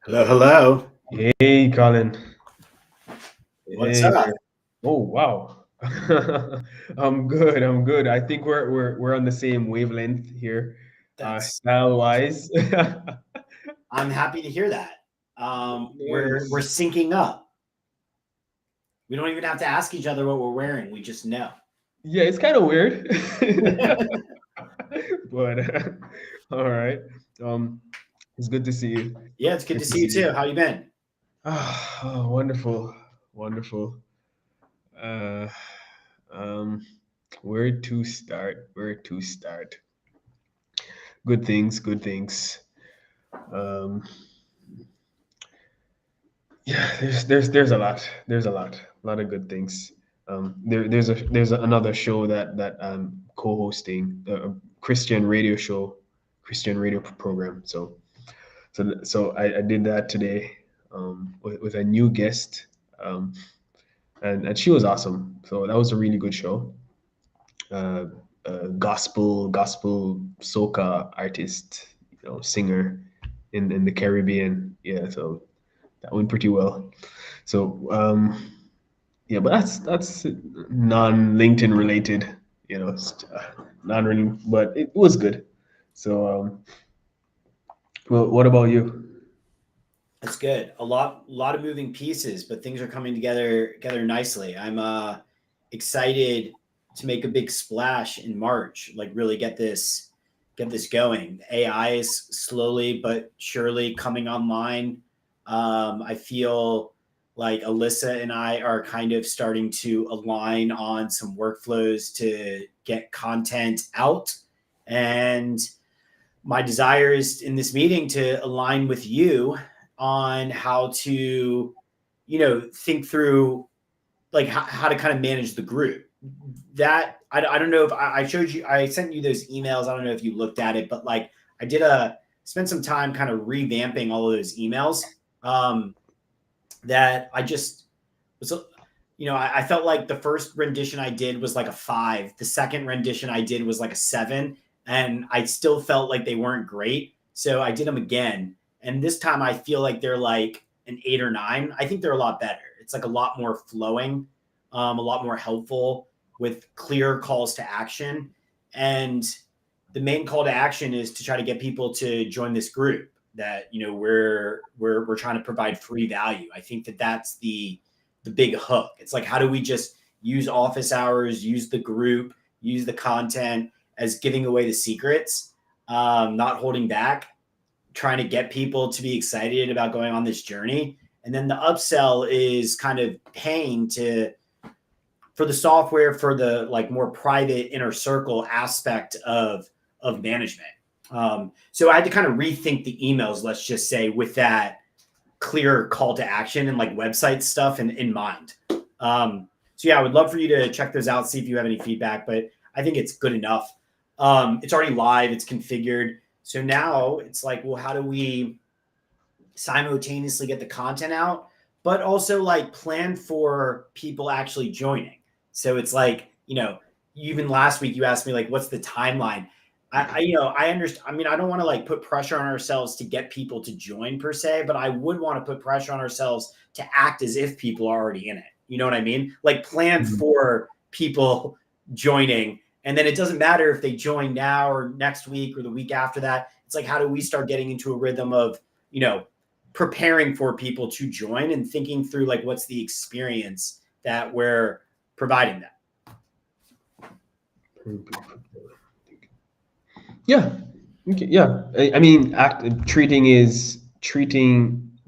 Hello, hello. Hey, Colin. What's Hey up? there. Oh, wow. I'm good. I'm good. I think we're on the same wavelength here, That's style wise. I'm happy to hear that. We're Nice. syncing up. We don't even have to ask each other what we're wearing. We just know. Yeah, it's kind of weird, but all right. Um, it's good to see you. Yeah, it's good Good to to see you see you. too. How you been? Oh, wonderful, wonderful. Uh, um, where to start? Where to start? Good things, good things. Um, yeah, there's a lot. There's a lot of good things. Another show that I'm co-hosting, a Christian radio show, Christian radio program. So I did that today, with a new guest, um, and she was awesome. So that was a really good show. Uh, gospel soca artist, singer in the Caribbean. Yeah, so that went pretty well. So yeah, but that's non LinkedIn related, non really, but it was good. So well, what about you? That's good. A lot of moving pieces, but things are coming together nicely. I'm excited to make a big splash in March. Like really get this going. AI is slowly but surely coming online. I feel like Alyssa and I are kind of starting to align on some workflows to get content out. And my desire is in this meeting to align with you on how to, think through like how to kind of manage the group. That I don't know if I showed you, I sent you those emails. I don't know if you looked at it, but like I did spend some time kind of revamping all of those emails. Um, that I just was, I felt like the first rendition I did was like a 5. The second rendition I did was like a 7, and I still felt like they weren't great. So I did them again, and this time I feel like they're like an 8 or 9. I think they're a lot better. It's like a lot more flowing, a lot more helpful with clear calls to action, and the main call to action is to try to get people to join this group that we're trying to provide free value. I think that that's the big hook. It's like, how do we just use office hours, use the group, use the content as giving away the secrets, not holding back, trying to get people to be excited about going on this journey. And then the upsell is kind of paying to for the software for the like more private inner circle aspect of management. So I had to kind of rethink the emails, let's just say, with that clear call to action and like website stuff in mind. So yeah, I would love for you to check those out, see if you have any feedback, but I think it's good enough. It's already live, it's configured. So now it's like, well, how do we simultaneously get the content out, but also like plan for people actually joining? So it's like, even last week you asked me like, what's the timeline? I understand. I mean, I don't want to like put pressure on ourselves to get people to join per se, but I would want to put pressure on ourselves to act as if people are already in it. You know what I mean? Like plan Mhm. for people joining. And then it doesn't matter if they join now or next week or the week after that. It's like, how do we start getting into a rhythm of, preparing for people to join and thinking through like what's the experience that we're providing them? Yeah. Okay. Yeah. I mean, treating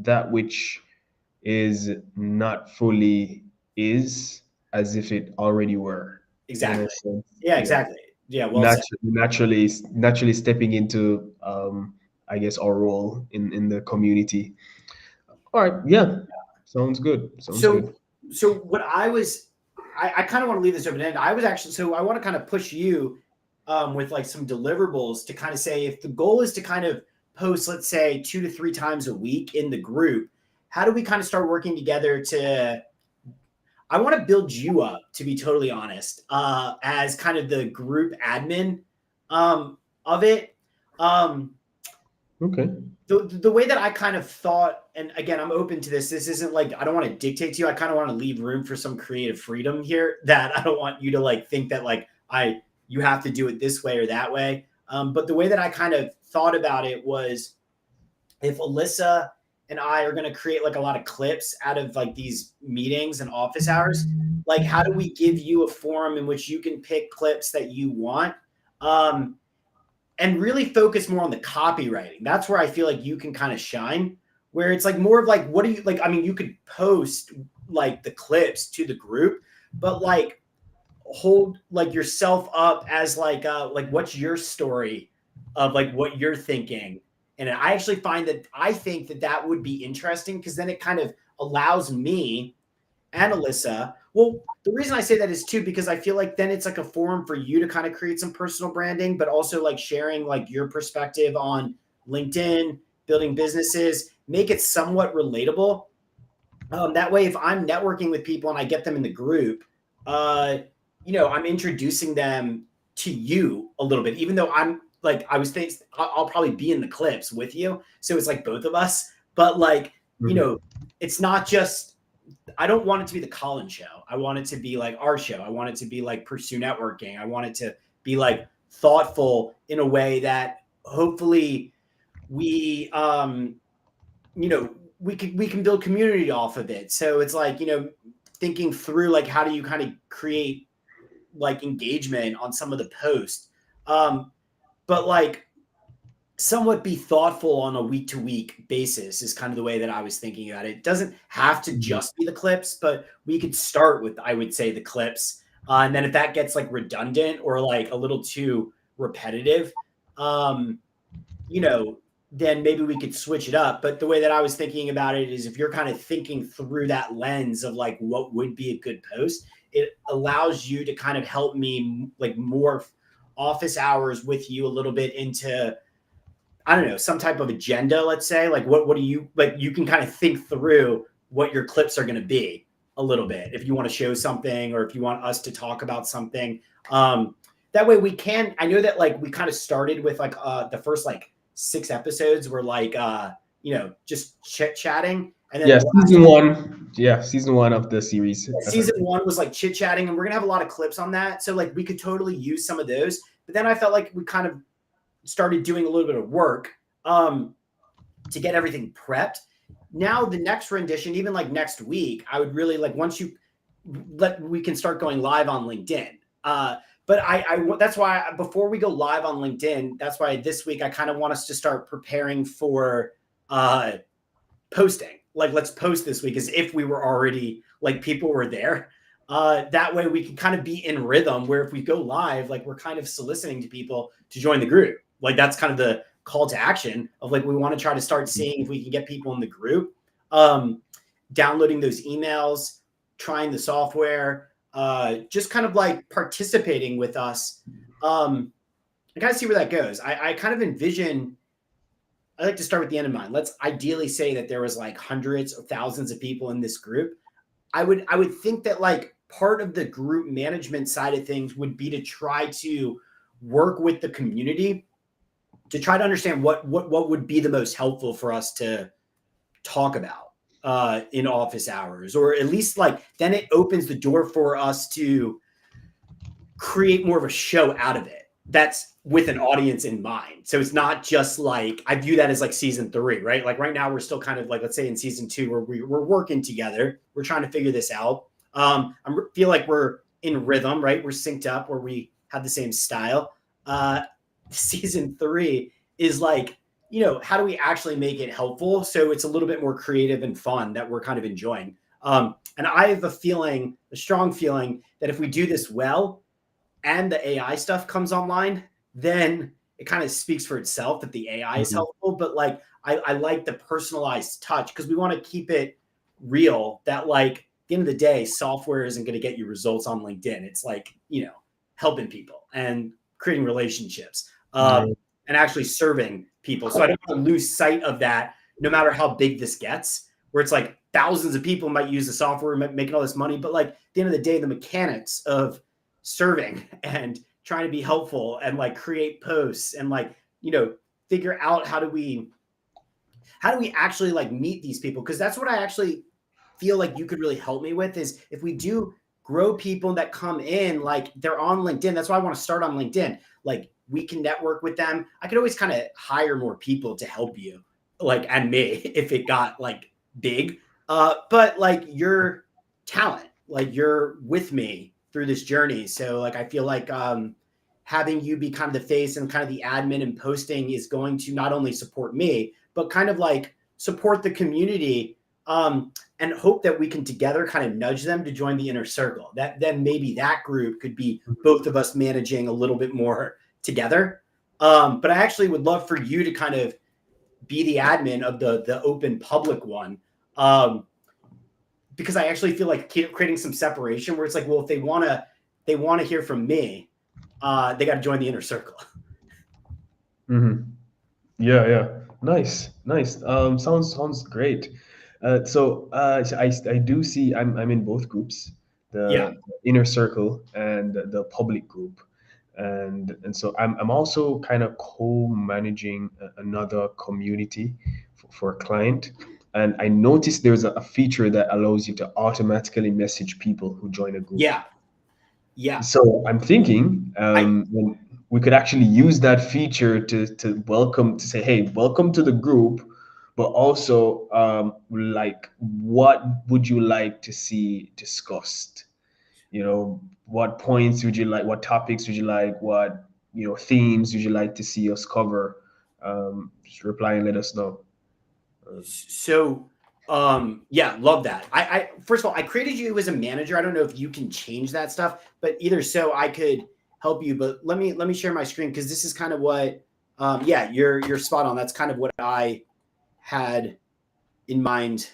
that which is not fully is as if it already were. In a Exactly. sense, Yeah, yeah. exactly. Yeah, well said. Naturally stepping into, I guess, our role in the community. All right. Yeah. Sounds good. Sounds So, good. what I kind of want to leave this open ended. I was actually, so I want to kind of push you with like some deliverables to kind of say if the goal is to kind of post, let's say 2 to 3 times a week in the group, how do we kind of start working together to, I want to build you up, to be totally honest, as kind of the group admin of it. Um, Okay. The way that I kind of thought, and again, I'm open to this. This isn't like I don't want to dictate to you. I kind of want to leave room for some creative freedom here. That I don't want you to like think that like you have to do it this way or that way. But the way that I kind of thought about it was, if Alyssa and I are going to create like a lot of clips out of like these meetings and office hours, like how do we give you a forum in which you can pick clips that you want? Um, and really focus more on the copywriting. That's where I feel like you can kind of shine, where it's like more of like, what do you like? I mean, you could post like the clips to the group, but like hold like yourself up as like what's your story of like what you're thinking. And I actually find that I think that that would be interesting because then it kind of allows me and Alyssa. Well, the reason I say that is too because I feel like then it's like a forum for you to kind of create some personal branding, but also like sharing like your perspective on LinkedIn, building businesses, make it somewhat relatable. That way, if I'm networking with people and I get them in the group, I'm introducing them to you a little bit, even though I'm like, I was thinking I'll probably be in the clips with you. So it's like both of us, but like, Mhm. it's not just I don't want it to be the Colin show. I want it to be like our show. I want it to be like pursue networking. I want it to be like thoughtful in a way that hopefully we we can build community off of it. So it's like, thinking through like how do you kind of create like engagement on some of the posts. But like somewhat be thoughtful on a week to week basis is kind of the way that I was thinking about it. It doesn't have to Mhm. just be the clips, but we could start with, I would say, the clips. And then if that gets like redundant or like a little too repetitive, um, you know, then maybe we could switch it up. But the way that I was thinking about it is if you're kind of thinking through that lens of like what would be a good post, it allows you to kind of help me like morph office hours with you a little bit into I don't know, some type of agenda, let's say. Like what do you like you can kind of think through what your clips are going to be a little bit if you want to show something or if you want us to talk about something. That way we can I know that like we kind of started with like the first like 6 episodes were like just chit chatting and then Yeah, the last season one. Yeah, season one of the series. season one was like chit chatting and we're gonna have a lot of clips on that. So like we could totally use some of those. But then I felt like we kind of started doing a little bit of work to get everything prepped. Now the next rendition, even like next week, I would really like once you we can start going live on LinkedIn. But that's why before we go live on LinkedIn, that's why this week I kind of want us to start preparing for uh, posting. Like let's post this week as if we were already like people were there. That way we can kind of be in rhythm where if we go live, like we're kind of soliciting to people to join the group. Like that's kind of the call to action of like we want to try to start seeing if we can get people in the group, downloading those emails, trying the software, just kind of like participating with us. I kind of see where that goes. I kind of envision I like to start with the end in mind. Let's ideally say that there was like hundreds of thousands of people in this group. I would think that like part of the group management side of things would be to try to work with the community to try to understand what would be the most helpful for us to talk about in office hours, or at least like then it opens the door for us to create more of a show out of it that's with an audience in mind. So it's not just like I view that as like season 3, right? Like right now we're still kind of like let's say in season 2 where we're working together, we're trying to figure this out. I feel like we're in rhythm, right? We're synced up where we have the same style. Season 3 is like how do we actually make it helpful so it's a little bit more creative and fun that we're kind of enjoying. And I have a strong feeling that if we do this well and the AI stuff comes online, then it kind of speaks for itself that the AI is Mhm. helpful. But like, I like the personalized touch because we want to keep it real that like at the end of the day, software isn't going to get you results on LinkedIn. It's like, helping people and creating relationships Yeah. and actually serving people. So I don't want to lose sight of that no matter how big this gets, where it's like thousands of people might use the software, making all this money. But like at the end of the day, the mechanics of serving and trying to be helpful and like create posts and like figure out how do we actually like meet these people, because that's what I actually feel like you could really help me with, is if we do grow people that come in, like they're on LinkedIn. That's why I want to start on LinkedIn. Like we can network with them. I could always kind of hire more people to help you, like, and me if it got like big. But like your talent, like you're with me through this journey. So like, I feel like having you be kind of the face and kind of the admin and posting is going to not only support me, but kind of like support the community, and hope that we can together kind of nudge them to join the inner circle. That then maybe that group could be both of us managing a little bit more together. But I actually would love for you to kind of be the admin of the open public one. Because I actually feel like creating some separation where it's like, well, if they want to hear from me, they got to join the inner circle. Mm-hmm. Yeah. Nice. Sounds great. So I do see I'm in both groups, Yeah. the inner circle and the public group, and so I'm also kind of co-managing another community for a client, and I noticed there's a feature that allows you to automatically message people who join a group. Yeah. So I'm thinking when we could actually use that feature to welcome, to say, hey, welcome to the group, but also like, what would you like to see discussed? What points would you like? What topics would you like? What themes would you like to see us cover? Just reply and let us know. So, yeah, love that. I first of all, I created you as a manager. I don't know if you can change that stuff, but either so I could help you. But let me share my screen, because this is kind of what, yeah, you're spot on. That's kind of what I had in mind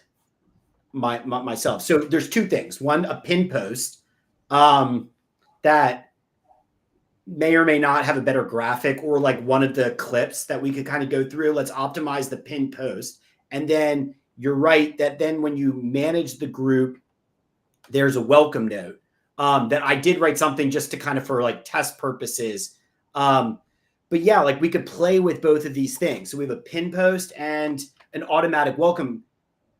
myself. So there's two things. One, a pin post, that may or may not have a better graphic, or like one of the clips that we could kind of go through. Let's optimize the pin post. And then you're right that then when you manage the group, there's a welcome note, that I did write something just to kind of for like test purposes. But yeah, like we could play with both of these things. So we have a pin post and an automatic welcome.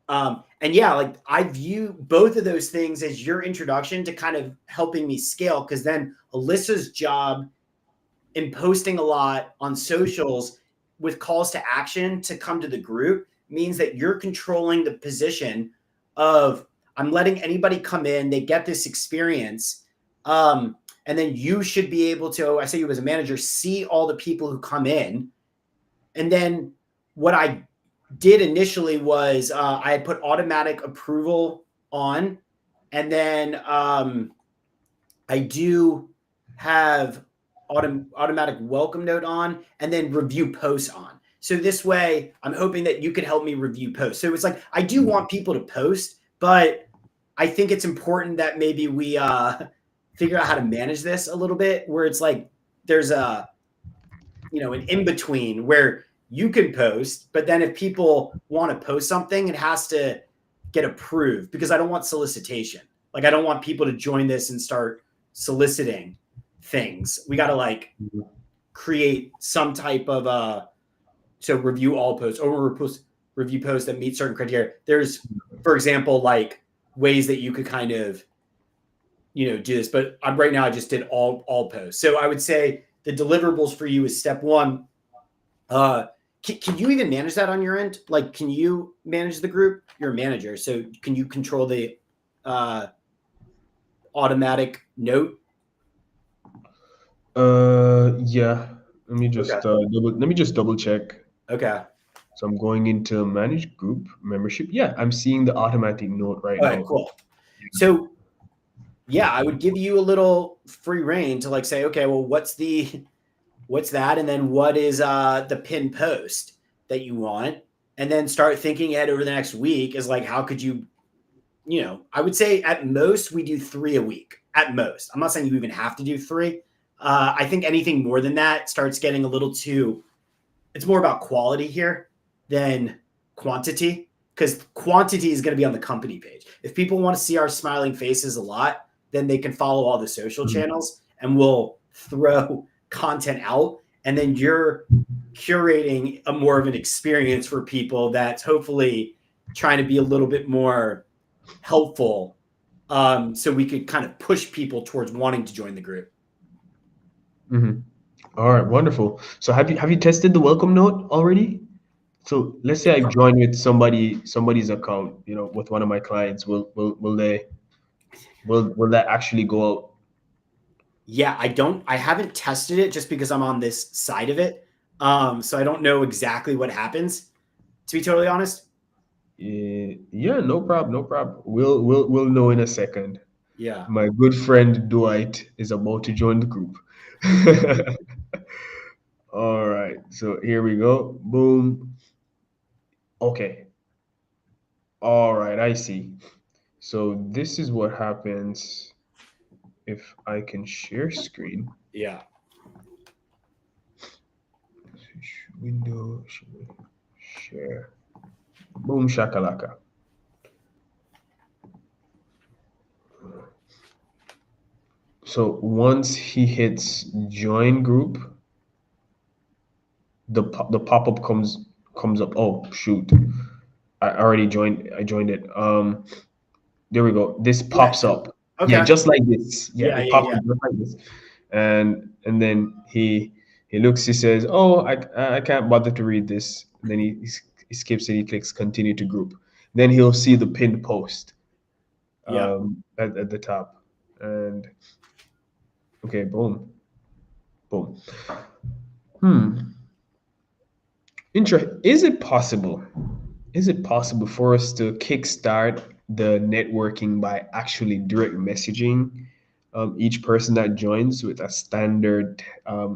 And yeah, like I view both of those things as your introduction to kind of helping me scale, because then Alyssa's job in posting a lot on socials with calls to action to come to the group means that you're controlling the position of, I'm letting anybody come in, they get this experience. And then you should be able to, I say you as a manager, see all the people who come in. And then what I did initially was I had put automatic approval on, and then I do have automatic welcome note on, and then review posts on. So this way, I'm hoping that you could help me review posts. So it's like, I do want people to post, but I think it's important that maybe we figure out how to manage this a little bit, where it's like there's an in-between where you can post, but then if people want to post something, it has to get approved, because I don't want solicitation. Like I don't want people to join this and start soliciting things. We got to like create some type of so review all posts, or review posts that meet certain criteria. There's, for example, like ways that you could kind of, do this, but right now I just did all posts. So I would say the deliverables for you is step one. Can you even manage that on your end? Like, can you manage the group? You're a manager, so can you control the automatic note? Yeah. Let me just double check. Okay. So I'm going into manage group membership. Yeah, I'm seeing the automatic note right All now. right, cool. So yeah, I would give you a little free reign to like say, okay, well, what's that? And then what is the pin post that you want? And then start thinking ahead over the next week is like, how could you, I would say at most we do 3 a week at most. I'm not saying you even have to do 3. I think anything more than that starts getting a little too, it's more about quality here than quantity, because quantity is going to be on the company page. If people want to see our smiling faces a lot, then they can follow all the social channels, and we'll throw content out. and then you're curating a more of an experience for people that's hopefully trying to be a little bit more helpful, so we could kind of push people towards wanting to join the group. Mm-hmm. All right, wonderful. So have you tested the welcome note already? So let's say I join with somebody's account, with one of my clients. Will that actually go out? Yeah, I haven't tested it just because I'm on this side of it. So I don't know exactly what happens, to be totally honest. Yeah, no problem, no problem. We'll know in a second. Yeah. My good friend Dwight is about to join the group. All right, so here we go. Boom. Okay. All right, I see. So this is what happens if I can share screen. Yeah. Window share. Boom shakalaka. So once he hits join group, the pop-up comes up. Oh shoot. I joined it. There we go. This pops up. Yeah, Okay. just like this. Yeah, Yeah, it yeah, pops yeah. up just like this. And then he looks, he says, "Oh, I can't bother to read this." And then he skips it, he clicks continue to group. Then he'll see the pinned post Yeah. at the top. And okay, boom. Boom. Is it possible? Is it possible for us to kickstart the networking by actually direct messaging each person that joins with a standard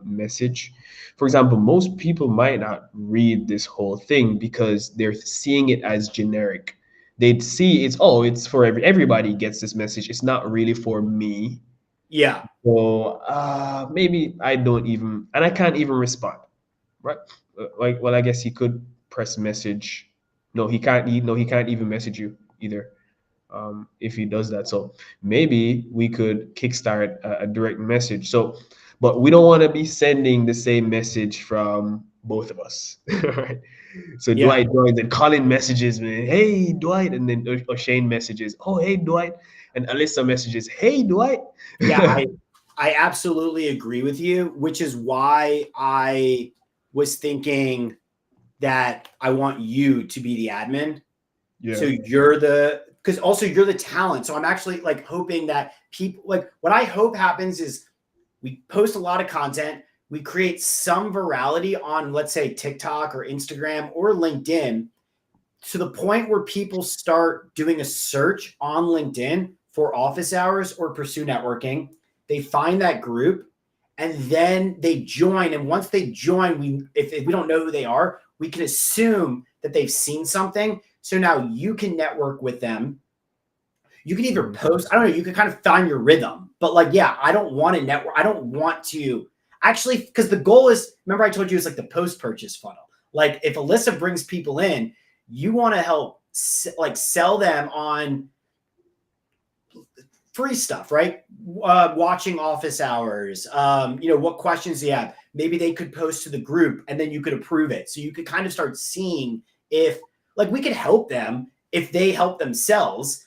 message? For example, most people might not read this whole thing because they're seeing it as generic. They'd see it's for everybody gets this message. It's not really for me. Yeah. So maybe I don't even, and I can't even respond, right? Like, well, I guess he could press message. No, he can't. No, he can't even message you either. If he does that, so maybe we could kickstart a direct message. So, but we don't want to be sending the same message from both of us, right? So Yeah. Dwight joins and Colin messages me, "Hey Dwight," and then O'Shane messages, "Oh hey Dwight," and Alyssa messages, "Hey Dwight." Yeah, I absolutely agree with you, which is why I was thinking that I want you to be the admin. So Yeah. because also you're the talent. So I'm actually like hoping that people, like, what I hope happens is we post a lot of content, we create some virality on, let's say, TikTok or Instagram or LinkedIn, to the point where people start doing a search on LinkedIn for office hours or pursue networking. They find that group and then they join. And once they join, if we don't know who they are, we can assume that they've seen something. So now you can network with them. You can either post, I don't know, you can kind of find your rhythm. But like, yeah, I don't want to network. I don't want to actually, because the goal is, remember I told you it's like the post-purchase funnel. Like if Alyssa brings people in, you want to help like sell them on free stuff, right? Watching office hours, what questions do you have? Maybe they could post to the group and then you could approve it. So you could kind of start seeing if, like, we could help them if they help themselves.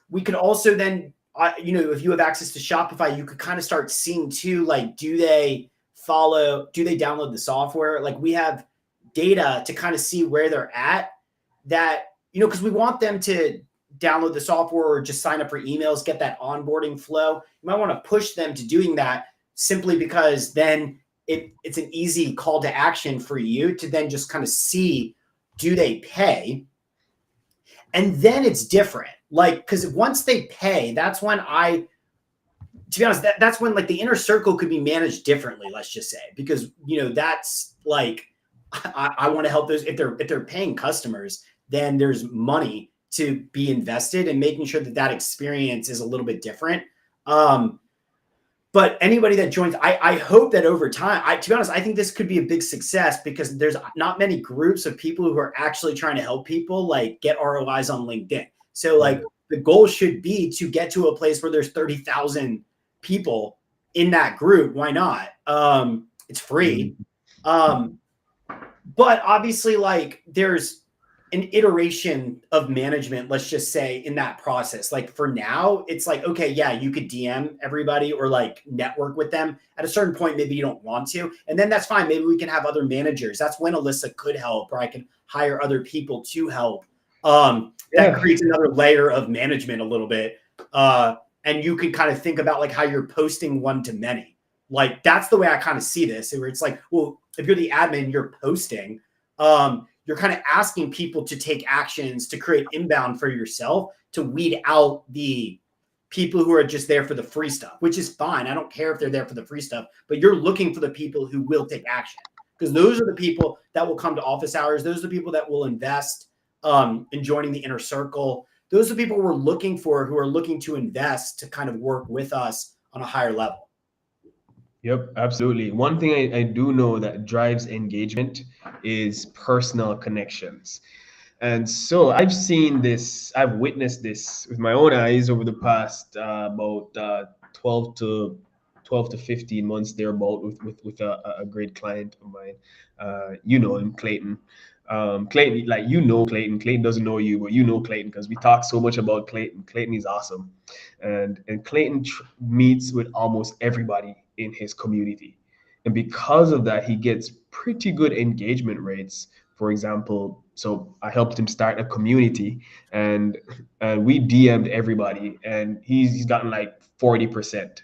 We could also then, if you have access to Shopify, you could kind of start seeing too, like, do they download the software? Like we have data to kind of see where they're at, that, because we want them to download the software or just sign up for emails, get that onboarding flow. You might want to push them to doing that simply because then it's an easy call to action for you to then just kind of see, do they pay? And then it's different. Like, because once they pay, that's when to be honest, that's when like the inner circle could be managed differently, let's just say, because, that's like, I want to help those. If they're paying customers, then there's money to be invested in making sure that experience is a little bit different. But anybody that joins, I hope that over time, to be honest, I think this could be a big success because there's not many groups of people who are actually trying to help people like get ROIs on LinkedIn. So like the goal should be to get to a place where there's 30,000 people in that group. Why not? It's free. But obviously, like, there's an iteration of management, let's just say, in that process. Like, for now, it's like, okay, yeah, you could DM everybody or like network with them. At a certain point, maybe you don't want to, and then that's fine. Maybe we can have other managers. That's when Alyssa could help, or I can hire other people to help. That creates another layer of management a little bit. And you can kind of think about like how you're posting one to many. Like, that's the way I kind of see this, where it's like, well, if you're the admin, you're posting, you're kind of asking people to take actions to create inbound for yourself, to weed out the people who are just there for the free stuff, which is fine. I don't care if they're there for the free stuff, but you're looking for the people who will take action, because those are the people that will come to office hours. Those are the people that will invest in joining the inner circle. Those are the people we're looking for, who are looking to invest to kind of work with us on a higher level. Yep, absolutely. One thing I do know that drives engagement is personal connections. And so I've seen this, I've witnessed this with my own eyes over the past about 12 to 15 months thereabout with a great client of mine. You know him, Clayton. Clayton, like, you know Clayton. Clayton doesn't know you, but you know Clayton because we talk so much about Clayton. Clayton is awesome. And Clayton meets with almost everybody in his community. And because of that, he gets pretty good engagement rates. For example, so I helped him start a community, and we DM'd everybody, and he's gotten like 40%,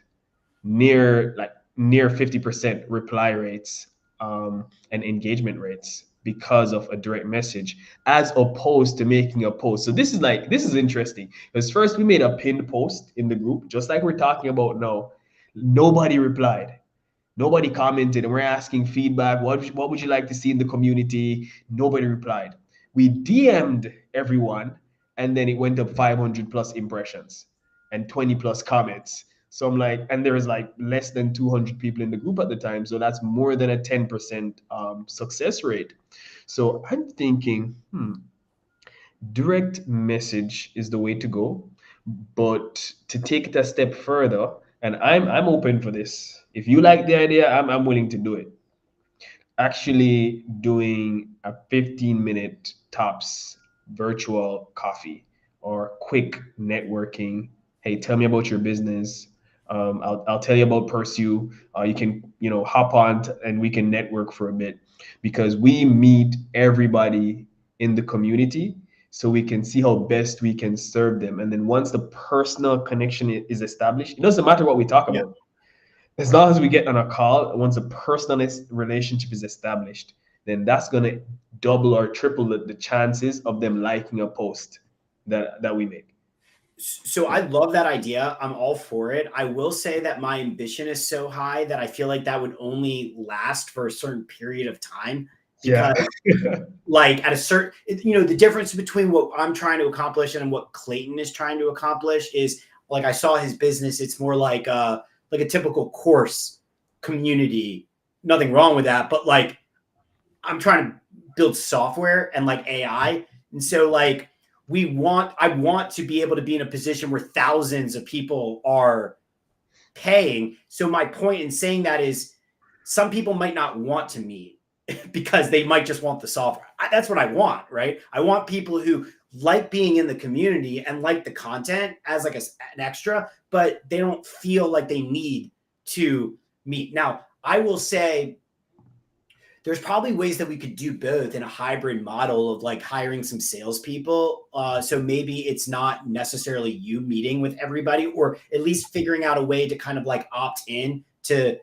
near 50% reply rates, and engagement rates, because of a direct message, as opposed to making a post. So this is interesting, because first we made a pinned post in the group, just like we're talking about now. Nobody replied. Nobody commented, and we're asking feedback. What would you like to see in the community? Nobody replied. We DM'd everyone, and then it went up 500 plus impressions and 20 plus comments. So I'm like, and there was like less than 200 people in the group at the time. So that's more than a 10% success rate. So I'm thinking, direct message is the way to go. But to take it a step further, and I'm open for this. If you like the idea, I'm willing to do it. Actually doing a 15-minute tops virtual coffee or quick networking. Hey, tell me about your business. I'll tell you about Pursue. You can hop on and we can network for a bit, because we meet everybody in the community, so we can see how best we can serve them. And then once the personal connection is established, it doesn't matter what we talk about. As long as we get on a call, once a personal relationship is established, then that's going to double or triple the chances of them liking a post that we make. So I love that idea. I'm all for it. I will say that my ambition is so high that I feel like that would only last for a certain period of time. Because like at a certain, the difference between what I'm trying to accomplish and what Clayton is trying to accomplish is, like, I saw his business. It's more like a typical course community. Nothing wrong with that. But like, I'm trying to build software and like AI. And so like, I want to be able to be in a position where thousands of people are paying. So my point in saying that is, some people might not want to meet because they might just want the software. That's what I want, right? I want people who like being in the community and like the content as like an extra, but they don't feel like they need to meet. Now, I will say there's probably ways that we could do both in a hybrid model of like hiring some salespeople. So maybe it's not necessarily you meeting with everybody, or at least figuring out a way to kind of like opt in to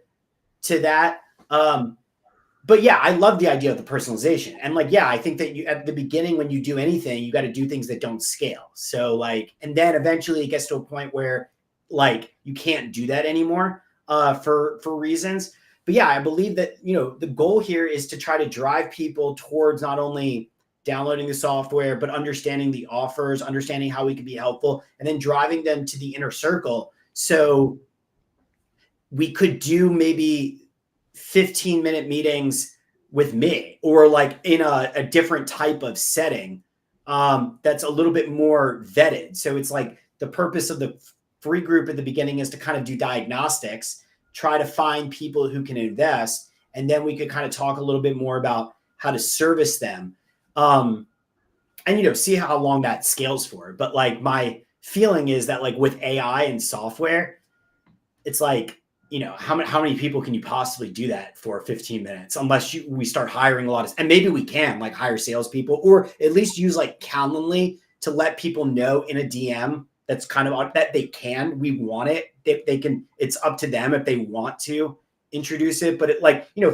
that. But yeah, I love the idea of the personalization. And like, yeah, I think that you, at the beginning, when you do anything, you got to do things that don't scale. So like, and then eventually it gets to a point where like, you can't do that anymore for reasons. But yeah, I believe that, the goal here is to try to drive people towards not only downloading the software, but understanding the offers, understanding how we can be helpful, and then driving them to the inner circle. So we could do maybe 15-minute meetings with me, or like in a different type of setting that's a little bit more vetted. So it's like the purpose of the free group at the beginning is to kind of do diagnostics, try to find people who can invest, and then we could kind of talk a little bit more about how to service them. And see how long that scales for. But like my feeling is that like with AI and software, it's like, how many people can you possibly do that for 15 minutes unless we start hiring a lot and maybe we can like hire salespeople or at least use like Calendly to let people know in a DM that's kind of that we want it. They can, it's up to them if they want to introduce it, but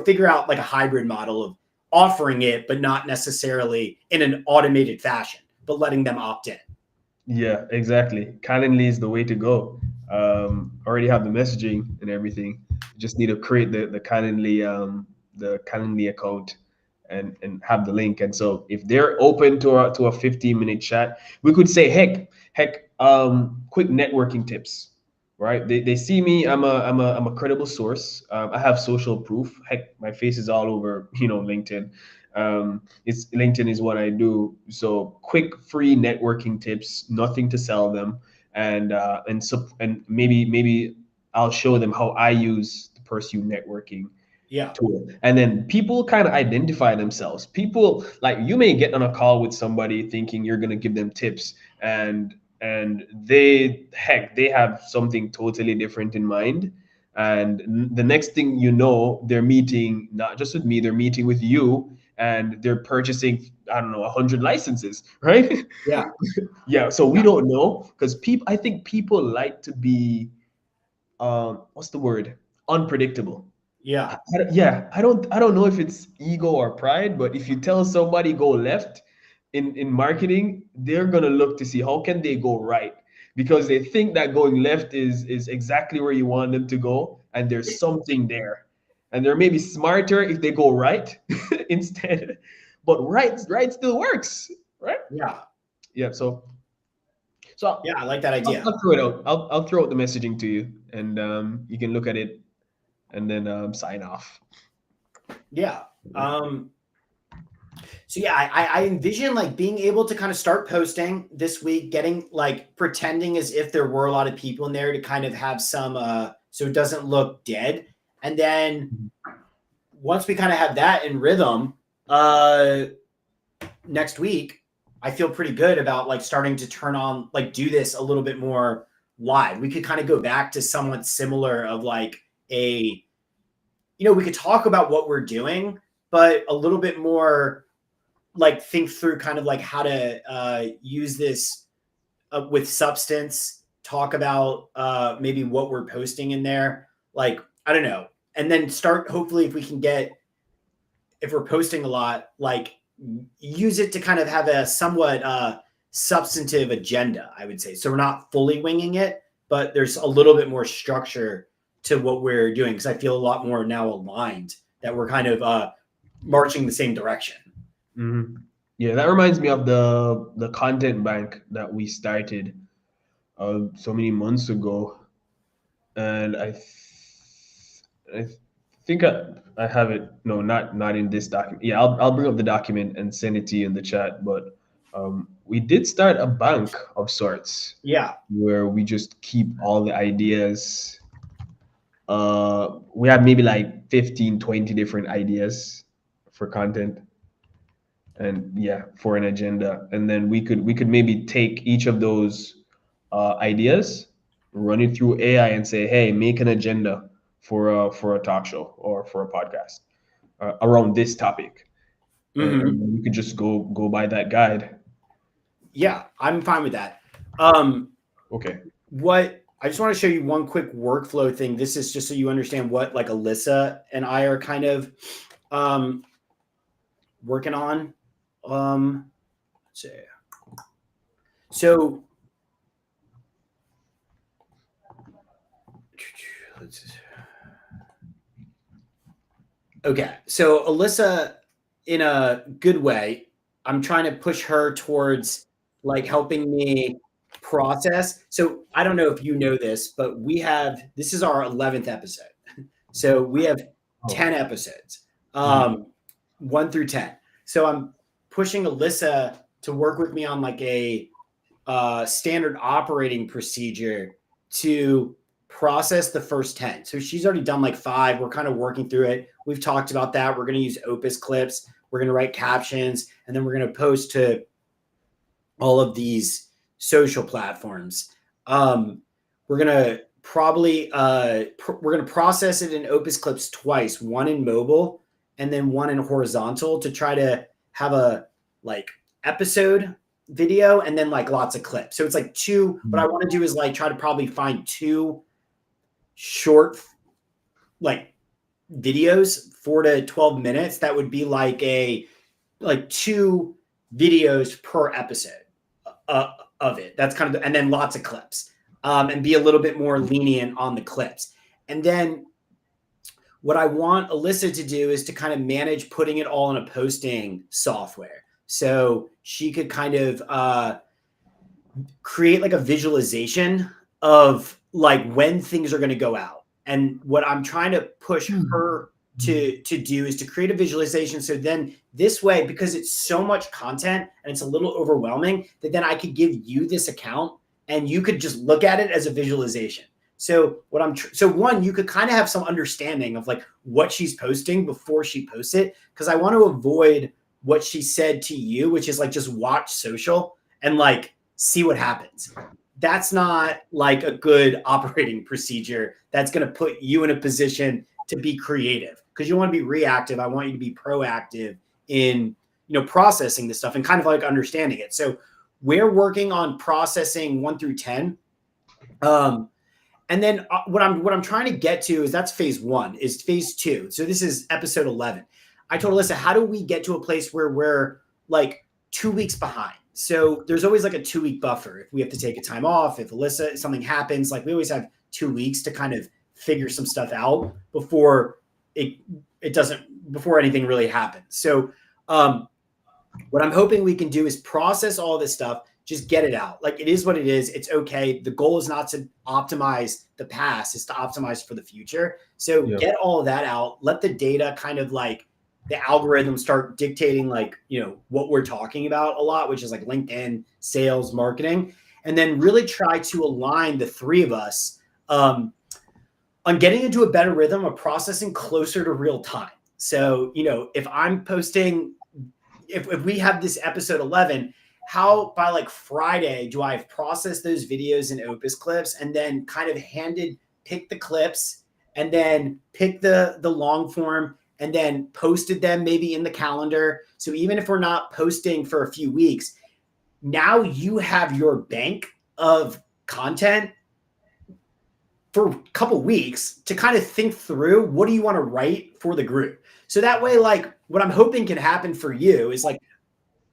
figure out like a hybrid model of offering it, but not necessarily in an automated fashion, but letting them opt in. Yeah, exactly. Calendly is the way to go. Already have the messaging and everything. Just need to create the Calendly account and have the link. And so if they're open to a 15-minute chat, we could say, heck, quick networking tips. Right? They see me. I'm a credible source. I have social proof. Heck, my face is all over LinkedIn. It's LinkedIn is what I do. So quick free networking tips, nothing to sell them, and maybe I'll show them how I use the Pursue networking tool. And then people kind of identify themselves. People like you may get on a call with somebody thinking you're gonna give them tips, and they have something totally different in mind. And the next thing you know, they're meeting not just with me, they're meeting with you, and they're purchasing, I don't know, 100 licenses, right? Yeah. Yeah. So we don't know because I think people like to be, what's the word? Unpredictable. Yeah. I don't know if it's ego or pride, but if you tell somebody go left in marketing, they're gonna look to see how can they go right because they think that going left is exactly where you want them to go, and there's something there, and they're maybe smarter if they go right instead, but right still works, right? Yeah. Yeah. So Yeah, I like that idea. I'll throw it out. I'll throw out the messaging to you, and you can look at it and then sign off. Yeah. So yeah, I envision like being able to kind of start posting this week, getting like pretending as if there were a lot of people in there to kind of have some so it doesn't look dead. And then once we kind of have that in rhythm, next week, I feel pretty good about like starting to turn on, like do this a little bit more live. We could kind of go back to somewhat similar of like we could talk about what we're doing, but a little bit more like think through kind of like how to use this with substance, talk about maybe what we're posting in there. Like, I don't know. And then start, hopefully, if we're posting a lot, like use it to kind of have a somewhat substantive agenda, I would say. So we're not fully winging it, but there's a little bit more structure to what we're doing because I feel a lot more now aligned that we're kind of marching the same direction. Mm-hmm. Yeah, that reminds me of the content bank that we started so many months ago, and I think I have it. No, not in this document. Yeah, I'll bring up the document and send it to you in the chat. But we did start a bank of sorts. Yeah, where we just keep all the ideas. We have maybe like 15, 20 different ideas for content, and yeah, for an agenda, and then we could maybe take each of those ideas, run it through AI, and say, hey, make an agenda for a talk show or for a podcast around this topic, and then we could just go by that guide. Yeah, I'm fine with that. Okay. What I just want to show you one quick workflow thing. This is just so you understand what like Alyssa and I are kind of working on. Let's see. So okay. So Alyssa, in a good way, I'm trying to push her towards like helping me process. So I don't know if you know this, but this is our 11th episode. So we have 10 episodes, 1 through 10. So I'm pushing Alyssa to work with me on like a standard operating procedure to process the first 10. So she's already done like 5. We're kind of working through it. We've talked about that. We're going to use Opus clips. We're going to write captions, and then we're going to post to all of these social platforms. We're going to probably we're going to process it in Opus clips twice, one in mobile and then one in horizontal, to try to have a like episode video and then like lots of clips. So it's like 2. What I want to do is like try to probably find 2 short like videos, 4 to 12 minutes, that would be like 2 videos per episode of it. That's kind of and then lots of clips, and be a little bit more lenient on the clips. And then what I want Alyssa to do is to kind of manage putting it all in a posting software, so she could kind of create like a visualization of like when things are going to go out. And what I'm trying to push her to do is to create a visualization. So then this way, because it's so much content and it's a little overwhelming, that then I could give you this account and you could just look at it as a visualization. So what one, you could kind of have some understanding of like what she's posting before she posts it. Cause I want to avoid what she said to you, which is like, just watch social and like see what happens. That's not like a good operating procedure. That's going to put you in a position to be creative, because you want to be reactive. I want you to be proactive in, processing this stuff and kind of like understanding it. So we're working on processing 1 through 10. And then what I'm trying to get to is that's phase 1. Is phase 2. So this is episode 11. I told Alyssa, how do we get to a place where we're like 2 weeks behind? So there's always like a 2-week buffer. If we have to take a time off, if something happens, like we always have 2 weeks to kind of figure some stuff out before before anything really happens. So what I'm hoping we can do is process all this stuff, just get it out. Like, it is what it is. It's okay. The goal is not to optimize the past, it's to optimize for the future. So get all of that out. Let the data kind of like the algorithm start dictating like, what we're talking about a lot, which is like LinkedIn, sales, marketing, and then really try to align the 3 of us on getting into a better rhythm of processing closer to real time. So, if I'm posting, if we have this episode 11, how by like Friday do I have processed those videos in Opus clips and then kind of pick the clips and then pick the long form and then posted them maybe in the calendar. So even if we're not posting for a few weeks, now you have your bank of content for a couple weeks to kind of think through, what do you want to write for the group? So that way, like what I'm hoping can happen for you is like,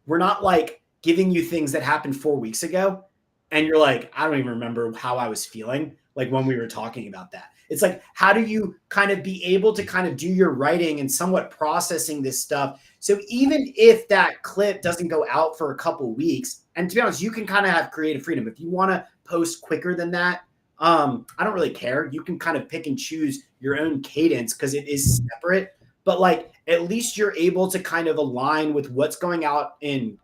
we're not like giving you things that happened 4 weeks ago. And you're like, I don't even remember how I was feeling like when we were talking about that. It's like, how do you kind of be able to kind of do your writing and somewhat processing this stuff? So even if that clip doesn't go out for a couple weeks, and to be honest, you can kind of have creative freedom. If you want to post quicker than that, I don't really care. You can kind of pick and choose your own cadence because it is separate, but like, at least you're able to kind of align with what's going out in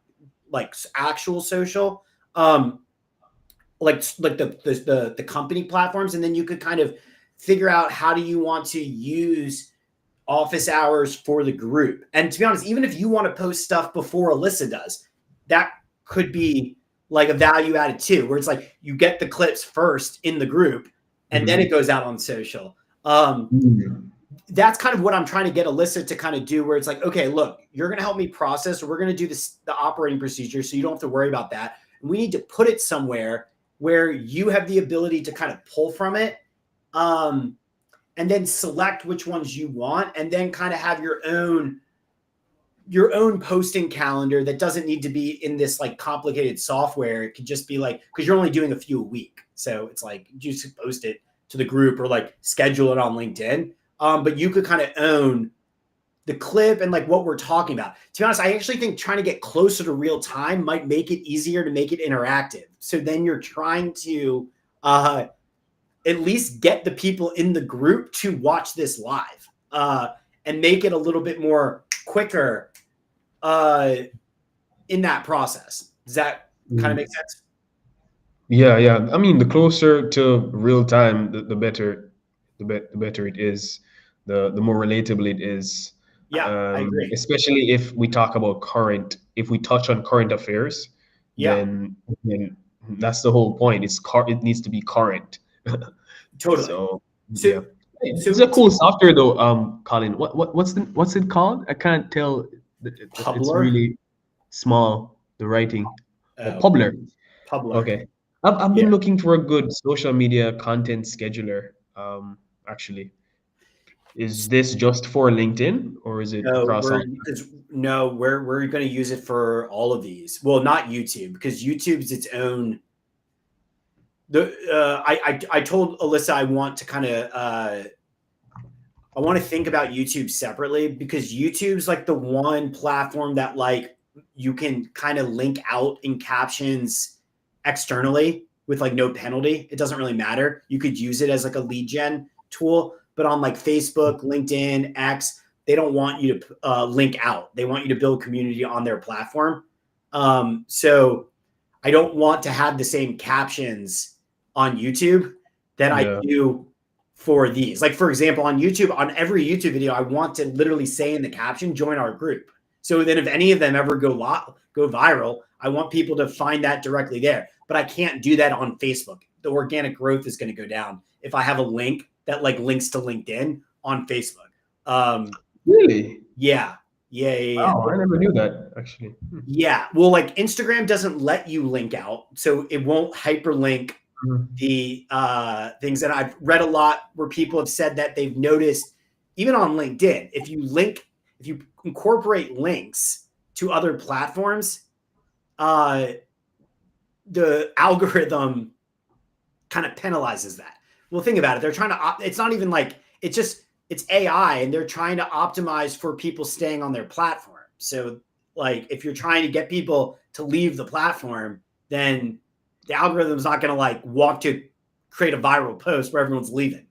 like actual social, like the company platforms. And then you could kind of figure out how do you want to use office hours for the group. And to be honest, even if you want to post stuff before Alyssa does, that could be like a value added too, where it's like you get the clips first in the group and then it goes out on social. That's kind of what I'm trying to get Alyssa to kind of do, where it's like, okay, look, you're going to help me process, or we're going to do the operating procedure, so you don't have to worry about that. And we need to put it somewhere where you have the ability to kind of pull from it, and then select which ones you want, and then kind of have your own posting calendar that doesn't need to be in this like complicated software. It could just be like, because you're only doing a few a week, so it's like you just post it to the group or like schedule it on LinkedIn. But you could kind of own the clip and like what we're talking about. To be honest, I actually think trying to get closer to real time might make it easier to make it interactive. So then you're trying to at least get the people in the group to watch this live, and make it a little bit more quicker in that process. Does that kind of make sense? Yeah, yeah. I mean, the closer to real time, the better, the better it is, the more relatable it is. Yeah, I agree. Especially if we talk about if we touch on current affairs, Yeah, then that's the whole point. It needs to be current. totally. So So, yeah, it's so a cool software though. Colin, what's it called? I can't tell. It's Publer. really small. The writing, oh, Oh, Publer. Publer. Okay. I've been Yeah. looking for a good social media content scheduler. Actually, is this just for LinkedIn or is it No, across all? we're going to use it for all of these. Well, not YouTube because YouTube's its own. I told Alyssa I want to kind of I want to think about YouTube separately because YouTube's like the one platform that like you can kind of link out in captions externally with like no penalty. It doesn't really matter. You could use it as like a lead gen tool, but on like Facebook, LinkedIn, X, they don't want you to link out. They want you to build community on their platform. So I don't want to have the same captions on YouTube that I Yeah. do for these. Like for example, on YouTube, on every YouTube video, I want to literally say in the caption, "Join our group." So then, if any of them ever go viral, I want people to find that directly there. But I can't do that on Facebook. The organic growth is going to go down if I have a link that like links to LinkedIn on Facebook. Um, Really? yeah, yeah. Wow, I never knew that actually. Yeah. Well, like Instagram doesn't let you link out, so it won't hyperlink Mhm. the things. And I've read a lot where people have said that they've noticed, even on LinkedIn, if you incorporate links to other platforms, uh, the algorithm kind of penalizes that. Well, think about it. They're trying to, it's not even like, it's AI and they're trying to optimize for people staying on their platform. So, like, if you're trying to get people to leave the platform, then the algorithm's not going to like walk to create a viral post where everyone's leaving.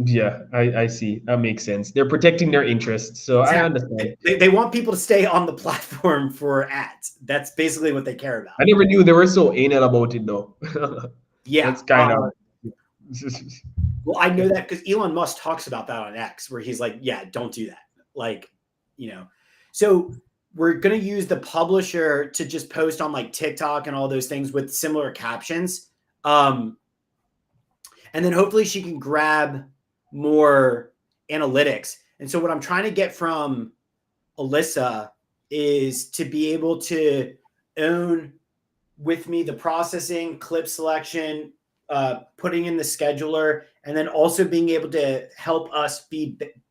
Yeah, I see. That makes sense. They're protecting their interests, so I Exactly. understand. They want people to stay on the platform for ads. That's basically what they care about. I never knew they were so anal about it though. Yeah. That's kind of Well, I know that because Elon Musk talks about that on X, where he's like, "Yeah, don't do that." Like, you know, so we're gonna use the publisher to just post on like TikTok and all those things with similar captions, um, and then hopefully she can grab more analytics. And so, what I'm trying to get from Alyssa is to be able to own with me the processing, clip selection, putting in the scheduler, and then also being able to help us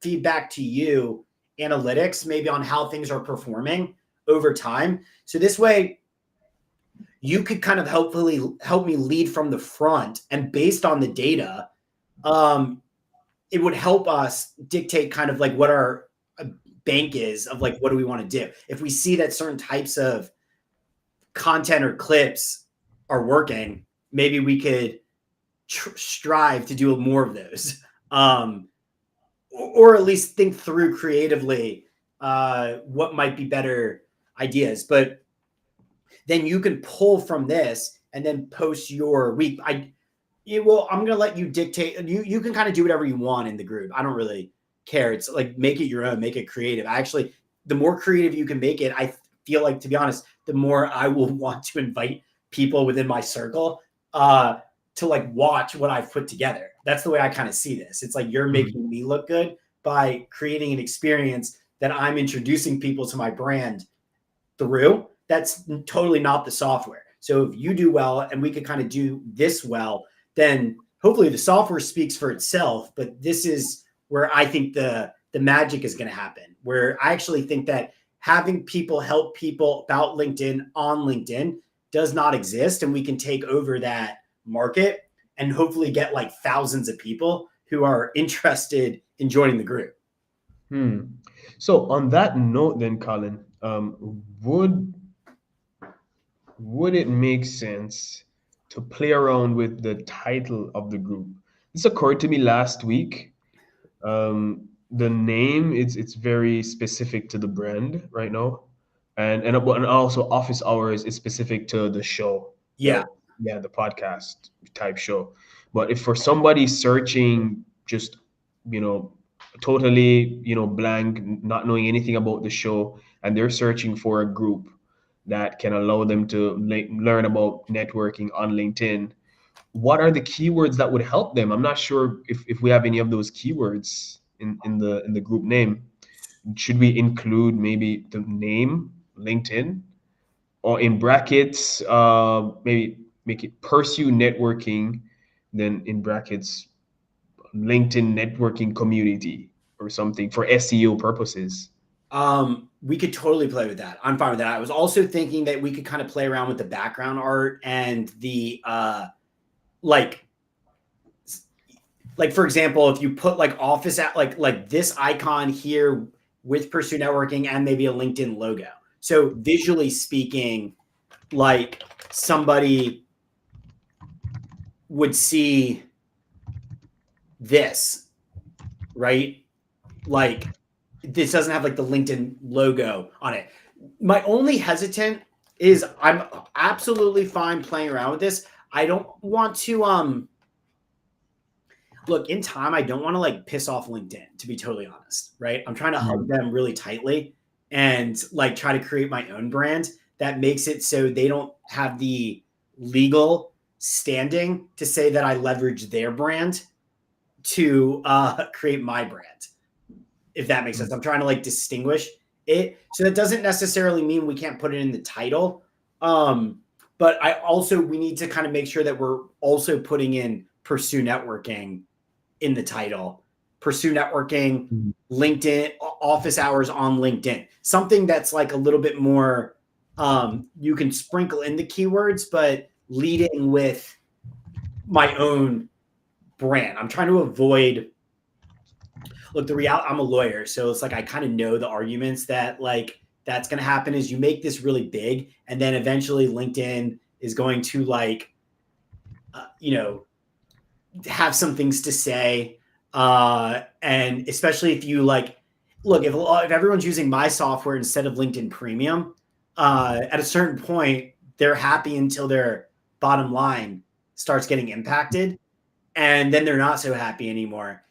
feedback to you analytics, maybe on how things are performing over time. So this way, you could kind of hopefully help me lead from the front, and based on the data, um, it would help us dictate kind of like what our bank is of like what do we want to do. If we see that certain types of content or clips are working, maybe we could strive to do more of those, or at least think through creatively what might be better ideas. But then you can pull from this and then post your week. I'm going to let you dictate. You can kind of do whatever you want in the group. I don't really care. It's like make it your own, make it creative. Actually, the more creative you can make it, I feel like, to be honest, the more I will want to invite people within my circle to like watch what I've put together. That's the way I kind of see this. It's like you're making me look good by creating an experience that I'm introducing people to my brand through. That's totally not the software. So if you do well and we could kind of do this well, then hopefully the software speaks for itself. But this is where I think the magic is going to happen, where I actually think that having people help people about LinkedIn on LinkedIn does not exist. And we can take over that market and hopefully get like thousands of people who are interested in joining the group. Hmm. So on that note, then, Colin, would it make sense to play around with the title of the group? This occurred to me last week. The name it's very specific to the brand right now, and also office hours is specific to the show. Yeah. The podcast type show. But if for somebody searching just, you know, totally, blank, not knowing anything about the show, and they're searching for a group that can allow them to learn about networking on LinkedIn, what are the keywords that would help them? I'm not sure if we have any of those keywords in the group name. Should we include maybe the name LinkedIn, or in brackets, maybe make it pursue networking, then in brackets LinkedIn networking community or something for SEO purposes? We could totally play with that. I'm fine with that. I was also thinking that we could kind of play around with the background art and the like for example, if you put like office at like this icon here with Pursue Networking and maybe a LinkedIn logo. So visually speaking, like somebody would see this, right? Like this doesn't have like the LinkedIn logo on it. My only hesitant is I'm absolutely fine playing around with this. I don't want to look, in time I don't want to like piss off LinkedIn, to be totally honest, right? I'm trying to hug them really tightly and like try to create my own brand that makes it so they don't have the legal standing to say that I leverage their brand to create my brand, if that makes sense. I'm trying to like distinguish it. So that doesn't necessarily mean we can't put it in the title. But we need to kind of make sure that we're also putting in Pursue Networking in the title. Pursue Networking, LinkedIn, office hours on LinkedIn. Something that's like a little bit more, you can sprinkle in the keywords, but leading with my own brand. I'm trying to avoid, look, the reality, I'm a lawyer, so it's like I kind of know the arguments that like that's going to happen is you make this really big and then eventually LinkedIn is going to like have some things to say, and especially if you like look, if everyone's using my software instead of LinkedIn Premium, at a certain point they're happy until their bottom line starts getting impacted, and then they're not so happy anymore.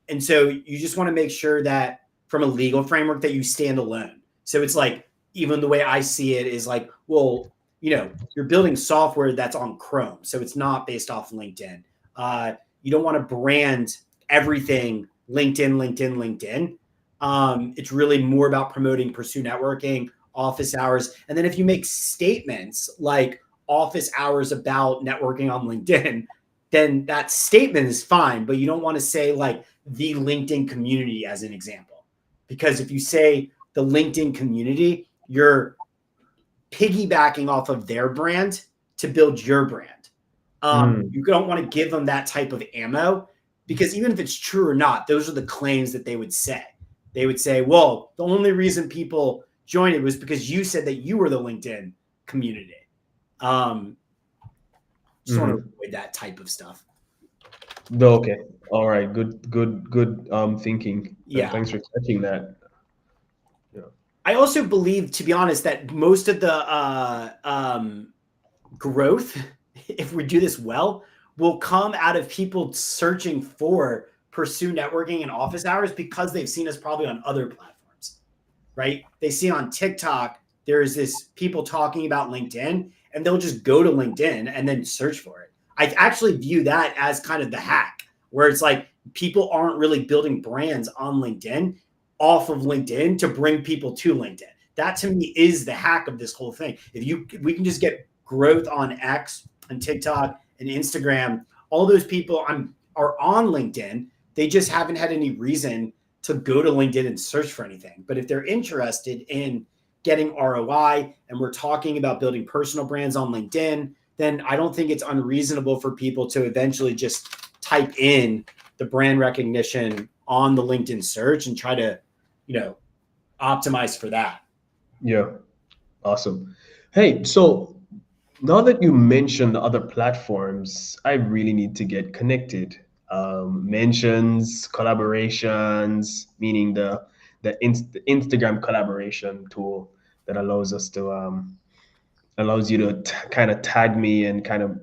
And so you just want to make sure that from a legal framework that you stand alone. So it's like, even the way I see it is like, well, you're building software that's on Chrome. So it's not based off LinkedIn. You don't want to brand everything LinkedIn, LinkedIn, LinkedIn. It's really more about promoting Pursue Networking, office hours. And then if you make statements like office hours about networking on LinkedIn, then that statement is fine. But you don't want to say like the LinkedIn community as an example, because if you say the LinkedIn community, you're piggybacking off of their brand to build your brand. You don't want to give them that type of ammo, because even if it's true or not, those are the claims that they would say. They would say, well, the only reason people joined it was because you said that you were the LinkedIn community. Just want to avoid that type of stuff. Okay. All right. Good thinking. Yeah. Thanks for catching that. Yeah. I also believe, to be honest, that most of the growth, if we do this well, will come out of people searching for Pursue Networking and office hours because they've seen us probably on other platforms, right? They see on TikTok, there's this people talking about LinkedIn, and they'll just go to LinkedIn and then search for it. I actually view that as kind of the hack, where it's like people aren't really building brands on LinkedIn off of LinkedIn to bring people to LinkedIn. That to me is the hack of this whole thing. We can just get growth on X and TikTok and Instagram, all those people are on LinkedIn. They just haven't had any reason to go to LinkedIn and search for anything. But if they're interested in getting ROI and we're talking about building personal brands on LinkedIn, then I don't think it's unreasonable for people to eventually just type in the brand recognition on the LinkedIn search and try to, optimize for that. Yeah. Awesome. Hey, so now that you mentioned the other platforms, I really need to get connected. Mentions, collaborations, meaning the Instagram collaboration tool that allows us to allows you to kind of tag me and kind of,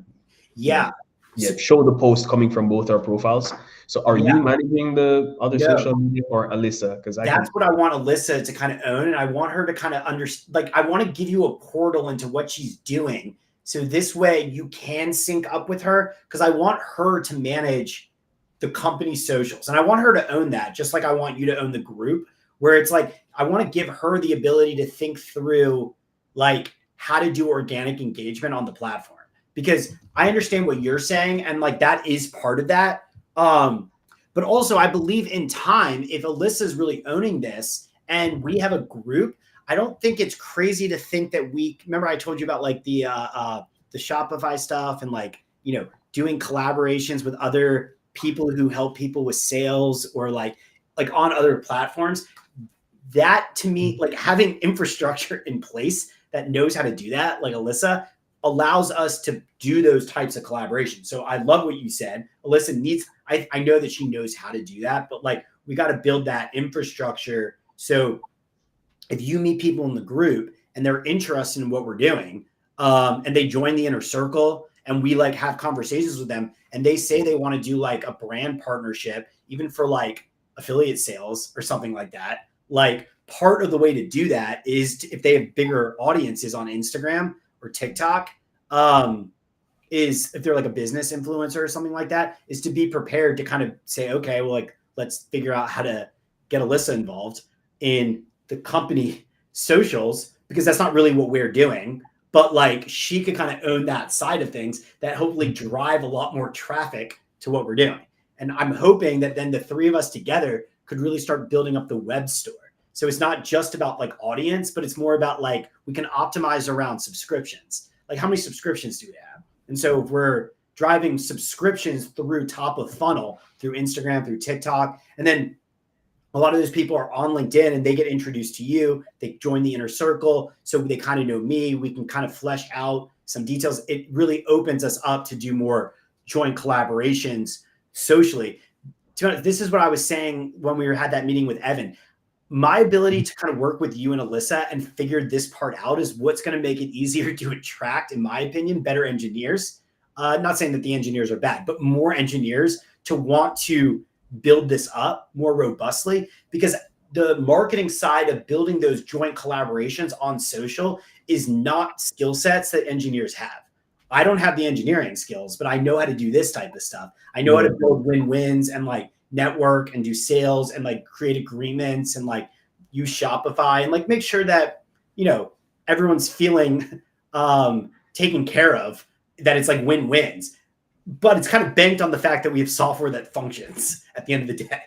you know, Yeah. So, show the post coming from both our profiles. So are yeah. you managing the other No. social media or Alyssa? Because I That's can. what I want Alyssa to kind of own. And I want her to kind of understand, like, I want to give you a portal into what she's doing. So this way you can sync up with her because I want her to manage the company's socials. And I want her to own that, just like I want you to own the group, where it's like, I want to give her the ability to think through, like, how to do organic engagement on the platform. Because I understand what you're saying. And, like, that is part of that. But also, I believe in time, if Alyssa's really owning this and we have a group, I don't think it's crazy to think that we remember I told you about like the Shopify stuff and like, you know, doing collaborations with other people who help people with sales or like on other platforms. That to me, like having infrastructure in place that knows how to do that, like Alyssa, allows us to do those types of collaborations. So I love what you said. Alyssa needs, I know that she knows how to do that, but like we got to build that infrastructure. So if you meet people in the group and they're interested in what we're doing, and they join the inner circle and we like have conversations with them and they say they want to do like a brand partnership, even for like affiliate sales or something like that, like part of the way to do that is to, if they have bigger audiences on Instagram or TikTok, is if they're like a business influencer or something like that, is to be prepared to kind of say, okay, well, like, let's figure out how to get Alyssa involved in the company socials, because that's not really what we're doing. But like, she could kind of own that side of things that hopefully drive a lot more traffic to what we're doing. And I'm hoping that then the three of us together could really start building up the web store. So it's not just about like audience, but it's more about like we can optimize around subscriptions. Like how many subscriptions do we have? And so if we're driving subscriptions through top of funnel, through Instagram, through TikTok, and then a lot of those people are on LinkedIn and they get introduced to you, they join the inner circle. So they kind of know me, we can kind of flesh out some details. It really opens us up to do more joint collaborations socially. This is what I was saying when we had that meeting with Evan. My ability to kind of work with you and Alyssa and figure this part out is what's going to make it easier to attract, in my opinion, better engineers. Not saying that the engineers are bad, but more engineers to want to build this up more robustly, because the marketing side of building those joint collaborations on social is not skill sets that engineers have. I don't have the engineering skills, but I know how to do this type of stuff. I know how to build win-wins and like network and do sales and like create agreements and like use Shopify and like make sure that, you know, everyone's feeling taken care of, that it's like win-wins. But it's kind of banked on the fact that we have software that functions at the end of the day.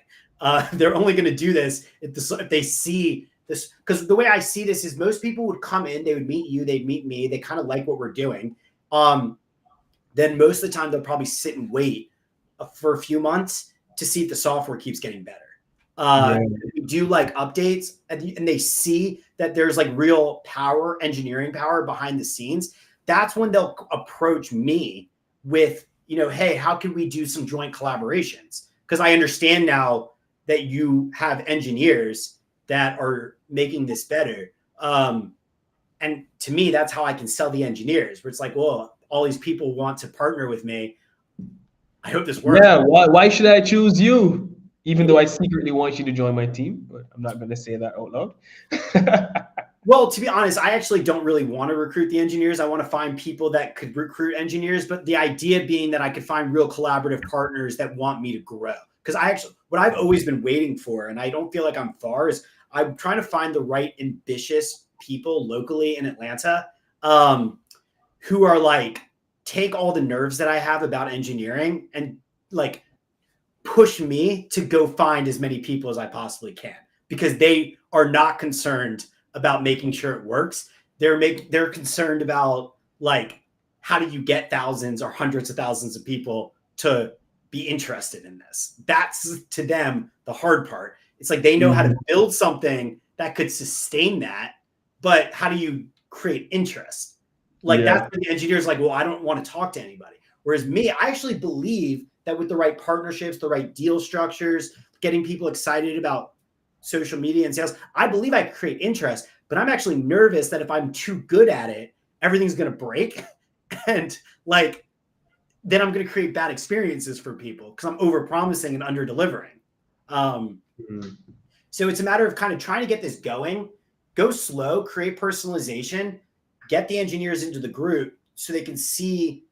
They're only going to do this if they see this, because the way I see this is most people would come in, they would meet you, they'd meet me, they kind of like what we're doing. Then most of the time they'll probably sit and wait for a few months to see if the software keeps getting better. We do like updates and they see that there's like real power, engineering power behind the scenes. That's when they'll approach me with, you know, hey, how can we do some joint collaborations? Because I understand now that you have engineers that are making this better. And to me, that's how I can sell the engineers, where it's like, well, all these people want to partner with me. I hope this works. Yeah, why should I choose you? Even though I secretly want you to join my team, but I'm not going to say that out loud. Well, to be honest, I actually don't really want to recruit the engineers. I want to find people that could recruit engineers, but the idea being that I could find real collaborative partners that want me to grow. Because what I've always been waiting for, and I don't feel like I'm far, is I'm trying to find the right ambitious people locally in Atlanta, who are like, take all the nerves that I have about engineering and like push me to go find as many people as I possibly can, because they are not concerned about making sure it works. They're concerned about like, how do you get thousands or hundreds of thousands of people to be interested in this? That's to them the hard part. It's like they know how to build something that could sustain that, but how do you create interest? Like that's when the engineer's like, well, I don't want to talk to anybody. Whereas me, I actually believe that with the right partnerships, the right deal structures, getting people excited about social media and sales, I believe I create interest, but I'm actually nervous that if I'm too good at it everything's going to break. And like, then I'm going to create bad experiences for people because I'm over promising and under delivering. So it's a matter of kind of trying to get this going, go slow, create personalization, get the engineers into the group so they can see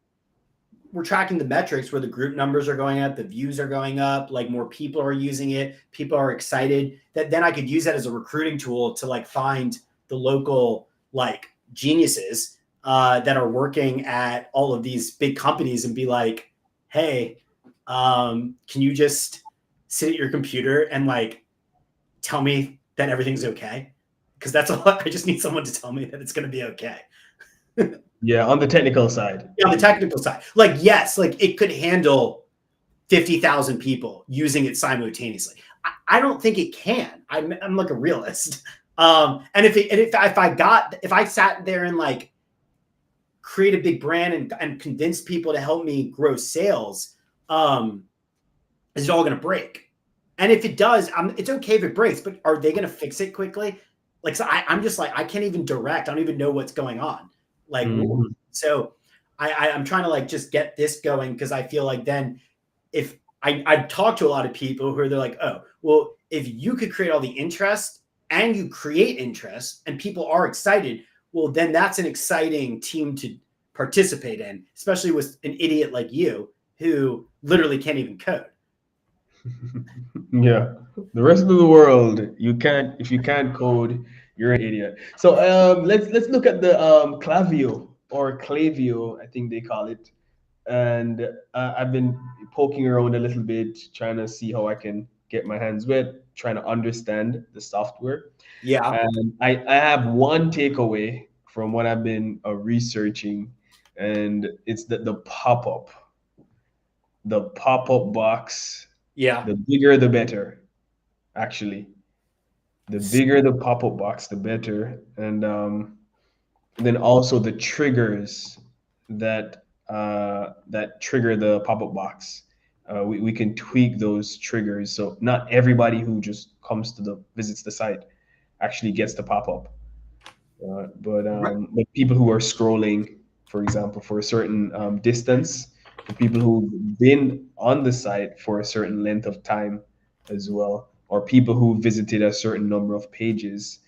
we're tracking the metrics where the group numbers are going up, the views are going up, like more people are using it, people are excited. That then I could use that as a recruiting tool to like find the local like geniuses that are working at all of these big companies and be like, hey, can you just sit at your computer and like tell me that everything's okay? Because that's all. I just need someone to tell me that it's going to be okay. Yeah, on the technical side. Yeah, on the technical side, like yes, like it could handle 50,000 people using it simultaneously. I don't think it can. I'm like a realist. And if I sat there and like create a big brand and convince people to help me grow sales, is it all going to break? And if it does, it's okay if it breaks, but are they going to fix it quickly? Like, so I'm just like, I can't even direct. I don't even know what's going on. Like, so I'm trying to like just get this going because I feel like then if I've talked to a lot of people who are they're like, oh, well, if you could create all the interest and you create interest and people are excited, well, then that's an exciting team to participate in, especially with an idiot like you who literally can't even code. Yeah, the rest of the world, if you can't code, you're an idiot. So let's look at the Clavio or Clavio, I think they call it. And I've been poking around a little bit, trying to see how I can get my hands wet, trying to understand the software. Yeah. And I have one takeaway from what I've been researching, and it's that the pop-up box. Yeah. The bigger the better, actually. The bigger the pop-up box, the better. And then also the triggers that that trigger the pop-up box. We can tweak those triggers so not everybody who just visits the site actually gets the pop-up. But people who are scrolling, for example, for a certain distance, for people who've been on the site for a certain length of time as well, or people who visited a certain number of pages,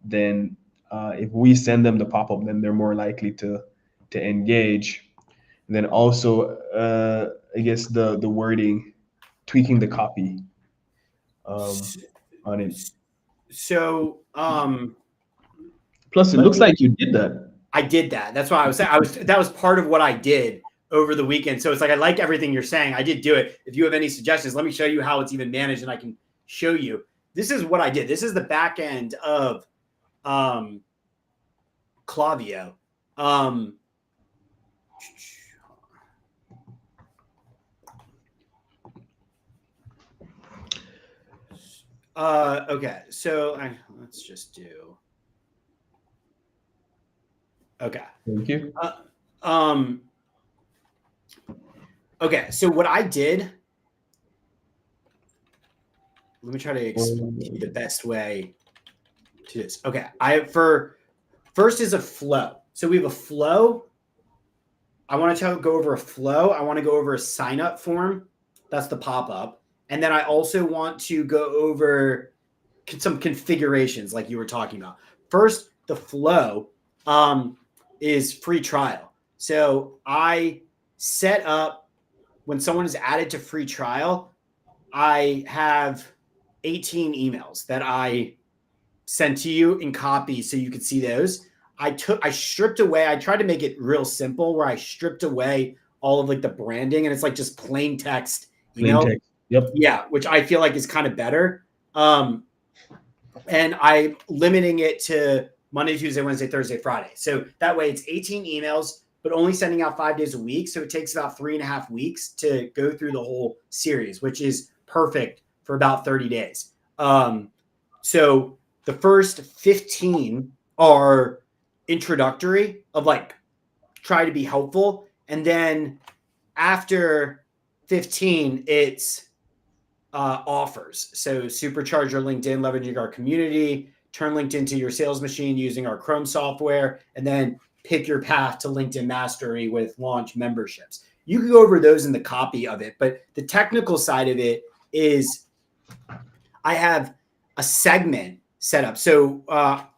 then if we send them the pop-up, then they're more likely to engage. And then also, I guess the wording, tweaking the copy on it. So, Plus, it looks like you did that. I did that. That's why I was saying that was part of what I did over the weekend. So it's like I like everything you're saying. I did do it. If you have any suggestions, let me show you how it's even managed, and I can show you. This is what I did. This is the back end of Clavio. Okay, so let's just do. Okay. Thank you. Okay, so what I did, let me try to explain to you the best way to this. Okay, first is a flow. So we have a flow. I want to go over a flow. I want to go over a sign up form. That's the pop-up. And then I also want to go over some configurations like you were talking about. First, the flow is free trial. So I set up when someone is added to free trial, I have 18 emails that I sent to you in copy so you could see those. I stripped away, I tried to make it real simple where I stripped away all of like the branding and it's like just plain text email. Plain text. Yep. Yeah, which I feel like is kind of better. And I'm limiting it to Monday, Tuesday, Wednesday, Thursday, Friday. So that way it's 18 emails, but only sending out 5 days a week. So it takes about 3.5 weeks to go through the whole series, which is perfect for about 30 days. So the first 15 are introductory of like, try to be helpful. And then after 15, it's offers. So supercharge your LinkedIn, leveraging our community, turn LinkedIn to your sales machine using our Chrome software, and then pick your path to LinkedIn mastery with launch memberships. You can go over those in the copy of it, but the technical side of it is I have a segment set up. So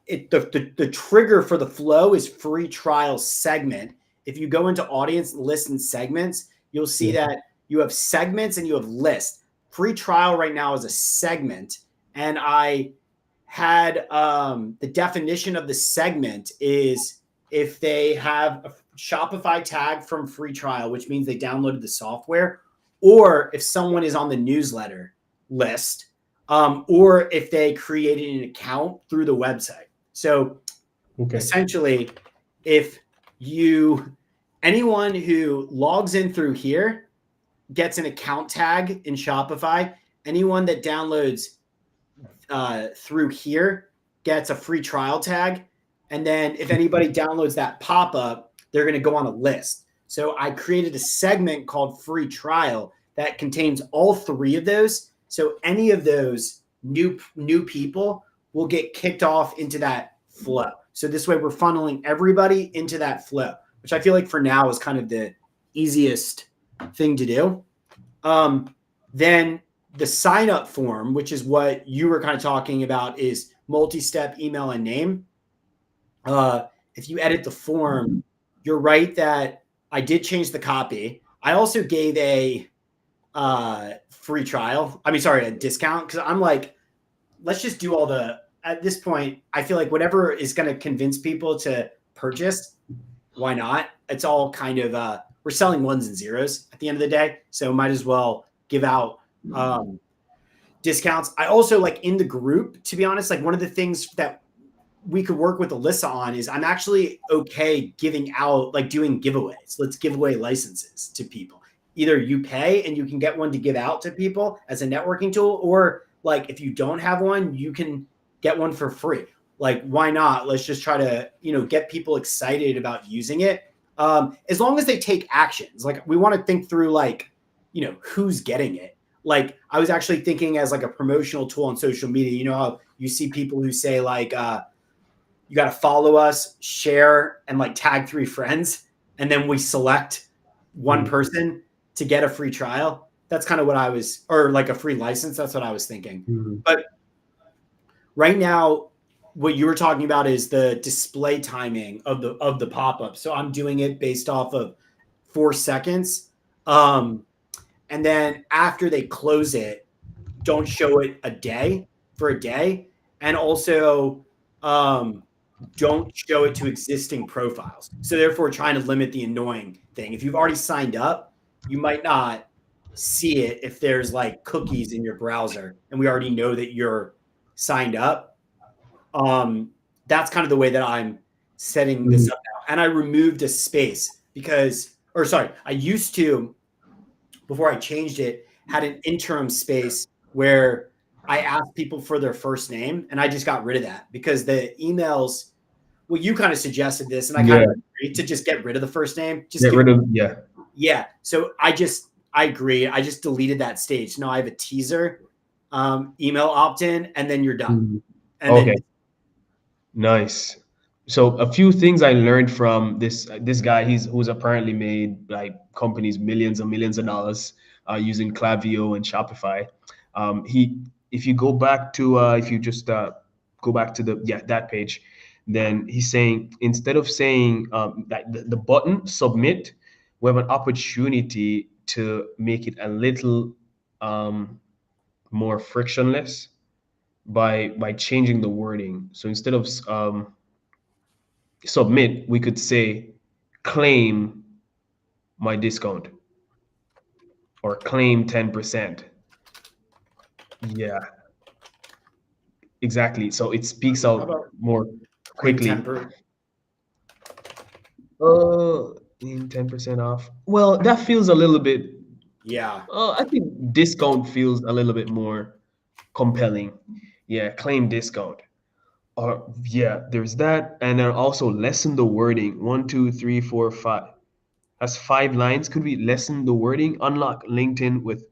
the trigger for the flow is free trial segment. If you go into audience, list, and segments, you'll see that you have segments and you have lists. Free trial right now is a segment, and I had the definition of the segment is if they have a Shopify tag from free trial, which means they downloaded the software, or if someone is on the newsletter list, or if they created an account through the website. So essentially, if anyone who logs in through here gets an account tag in Shopify, anyone that downloads through here gets a free trial tag. And then if anybody downloads that pop-up, they're going to go on a list. So I created a segment called free trial that contains all three of those. So any of those new people will get kicked off into that flow. So this way we're funneling everybody into that flow, which I feel like for now is kind of the easiest thing to do. Then the sign up form, which is what you were kind of talking about, is multi-step email and name. If you edit the form, you're right that I did change the copy. I also gave a free trial. A discount, because I'm like, let's just do at this point, I feel like whatever is going to convince people to purchase, why not? It's all kind of, we're selling ones and zeros at the end of the day. So might as well give out discounts. I also, like, in the group, to be honest, like one of the things that we could work with Alyssa on is I'm actually okay giving out, like doing giveaways. Let's give away licenses to people. Either you pay and you can get one to give out to people as a networking tool, or like if you don't have one, you can get one for free. Like, why not? Let's just try to, get people excited about using it. As long as they take actions. Like, we want to think through, like, who's getting it. Like, I was actually thinking as like a promotional tool on social media, how you see people who say like, you got to follow us, share, and like tag 3 friends. And then we select one person to get a free trial. That's kind of what I was, or like a free license. That's what I was thinking. But right now, what you were talking about is the display timing of the pop-up. So I'm doing it based off of 4 seconds. And then after they close it, don't show it for a day. And also, don't show it to existing profiles. So therefore, trying to limit the annoying thing. If you've already signed up, you might not see it if there's like cookies in your browser and we already know that you're signed up. That's kind of the way that I'm setting this up now. And I removed a space I used to, before I changed it, had an interim space where I asked people for their first name, and I just got rid of that because the emails, well, you kind of suggested this, and I kind of agreed to just get rid of the first name. Yeah. So I agree. I just deleted that stage. Now I have a teaser, email opt-in, and then you're done. And nice. So a few things I learned from this guy, who's apparently made like companies millions and millions of dollars using Klaviyo and Shopify. If you go back to if you just go back to that page, then he's saying, instead of saying that the button submit, we have an opportunity to make it a little more frictionless by changing the wording. So instead of submit, we could say claim my discount or claim 10%. Yeah, exactly. So it speaks out more quickly. In 10% off. Well, that feels a little bit. Yeah. I think discount feels a little bit more compelling. Yeah, claim discount. There's that, and then also lessen the wording. 1, 2, 3, 4, 5. That's 5 lines. Could we lessen the wording? Unlock LinkedIn with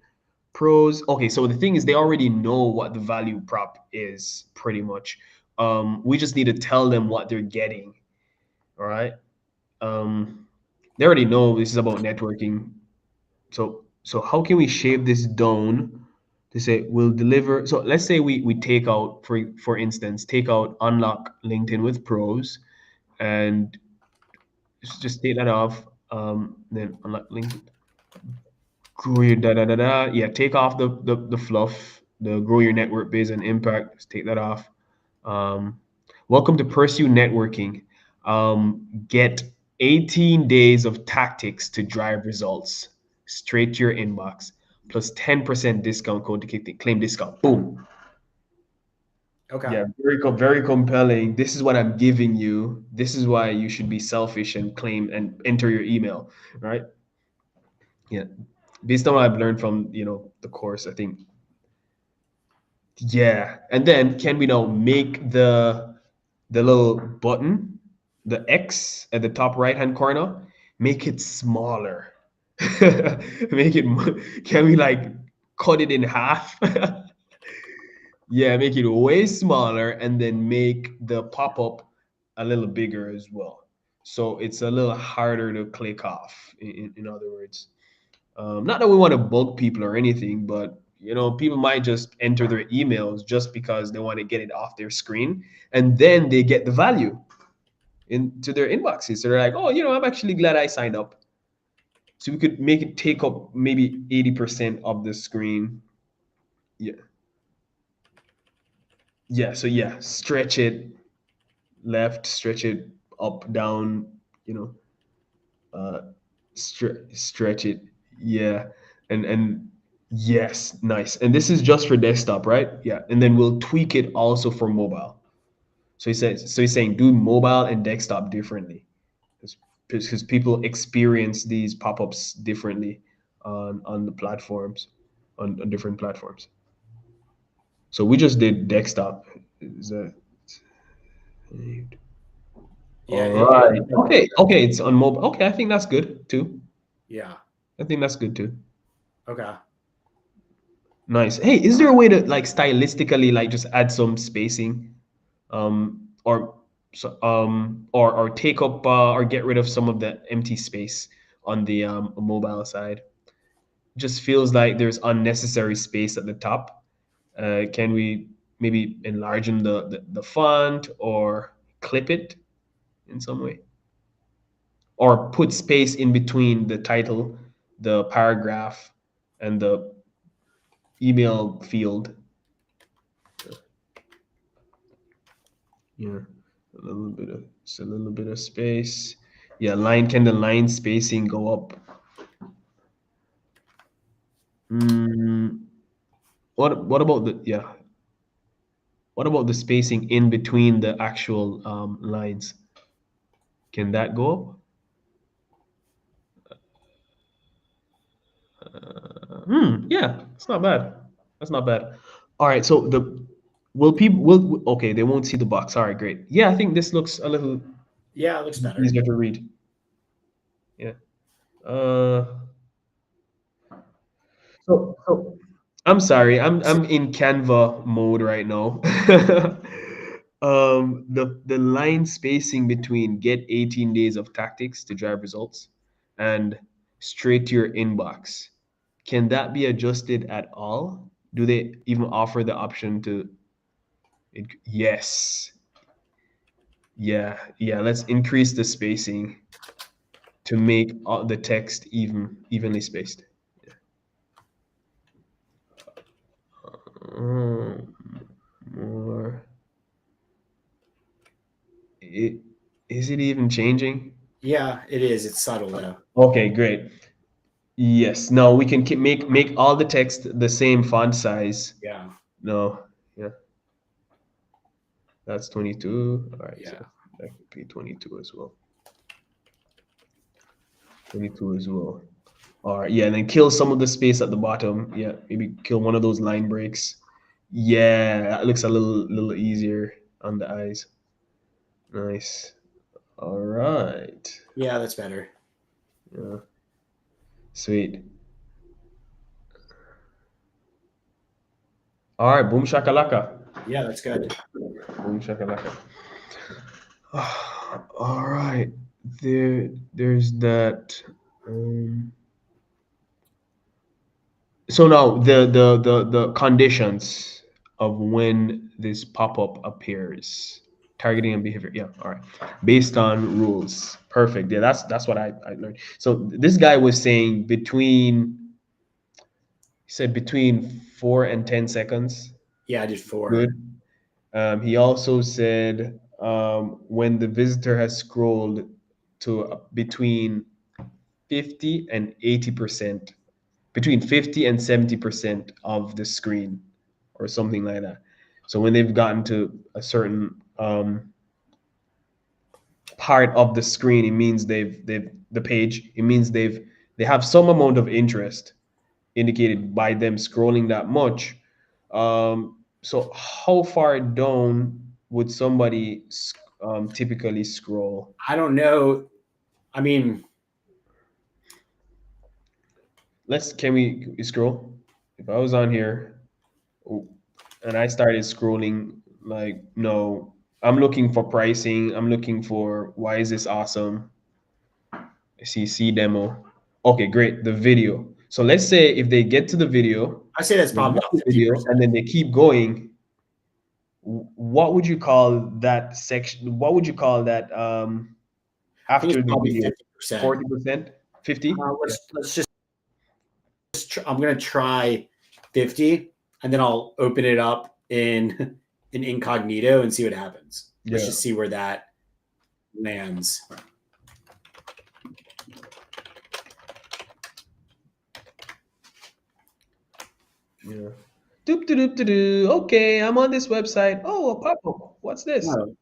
pros. Okay, so the thing is, they already know what the value prop is, pretty much. We just need to tell them what they're getting. All right. they already know this is about networking. So how can we shape this down to say we'll deliver? So let's say we take out, for instance, take out unlock LinkedIn with pros, and just take that off. Then unlock LinkedIn, grow your da da da da. Yeah, take off the fluff, the grow your network base and impact. Just take that off. Um, welcome to Pursue Networking. Get 18 days of tactics to drive results straight to your inbox, plus 10% discount code to claim discount. Boom. Okay. Yeah, very compelling. This is what I'm giving you. This is why you should be selfish and claim and enter your email, right? Yeah. Based on what I've learned from, the course, I think, yeah. And then can we now make the little button, the X at the top right hand corner, make it smaller. Can we like cut it in half? Yeah, make it way smaller and then make the pop up a little bigger as well. So it's a little harder to click off, in other words. Not that we want to bug people or anything, but people might just enter their emails just because they want to get it off their screen, and then they get the value into their inboxes. So they're like, oh, I'm actually glad I signed up. So we could make it take up maybe 80% of the screen. Yeah. Yeah. So yeah, stretch it left, stretch it up, down, you know, stretch it. Yeah. And yes, nice. And this is just for desktop, right? Yeah. And then we'll tweak it also for mobile. So he's saying do mobile and desktop differently, because people experience these pop-ups differently on the platforms, on different platforms. So we just did desktop. Is that Yeah. all right? Okay, it's on mobile. Okay, I think that's good too. Yeah. I think that's good too. Okay. Nice. Hey, is there a way to like stylistically like just add some spacing, or or take up or get rid of some of the empty space on the mobile side? Just feels like there's unnecessary space at the top. Can we maybe enlarge the font or clip it in some way? Or put space in between the title, the paragraph, and the email field. Yeah, a little bit of space. Yeah, can the line spacing go up? Mm, what about what about the spacing in between the actual lines? Can that go up? Yeah, it's not bad. That's not bad. All right, so will people will okay, they won't see the box. All right, great. Yeah, I think this looks a little Yeah, it looks better. easier to read. Yeah. Uh, so I'm sorry. I'm in Canva mode right now. The line spacing between get 18 days of tactics to drive results and straight to your inbox. Can that be adjusted at all? Do they even offer the option to yes. Yeah, yeah, let's increase the spacing to make all the text evenly spaced. Um, more. It, is it even changing? Yeah, it is. It's subtle though. Okay, great. Yes. No, we can make all the text the same font size. Yeah. No. Yeah. That's 22. All right. So Yeah. that could be 22 as well. 22 as well. All right. Yeah. And then kill some of the space at the bottom. Yeah. Maybe kill one of those line breaks. Yeah. That looks a little easier on the eyes. Nice. All right. Yeah, that's better. Yeah. Sweet. All right. Boom shakalaka. Yeah, that's good. Boom shakalaka. All right. there's that. Um, so now the conditions of when this pop-up appears, targeting and behavior. Yeah, all right. Based on rules. Perfect. Yeah, that's what I learned. So this guy was saying he said between 4 and 10 seconds. Yeah, I did 4. Good. He also said when the visitor has scrolled to between 50 and 80%, between 50 and 70% of the screen, or something like that. So when they've gotten to a certain part of the screen, it means they've the page. It means they have some amount of interest indicated by them scrolling that much. So how far down would somebody typically scroll? I don't know. I mean, Can we scroll? If I was on here and I started scrolling, like, no, I'm looking for pricing. I'm looking for why is this awesome? I see demo. Okay, great. The video. So let's say if they get to the video, I say that's they probably watch about the video, 50%. and then they keep going. What would you call that section? What would you call that I think after it's the probably video? 50%. 40%? 50? Yeah. Let's just I'm gonna try 50, and then I'll open it up in incognito and see what happens. Let's Yeah. just see where that lands. Yeah. Doop doop doop doop doo. Okay, I'm on this website. Oh, a pop-up. What's this? No,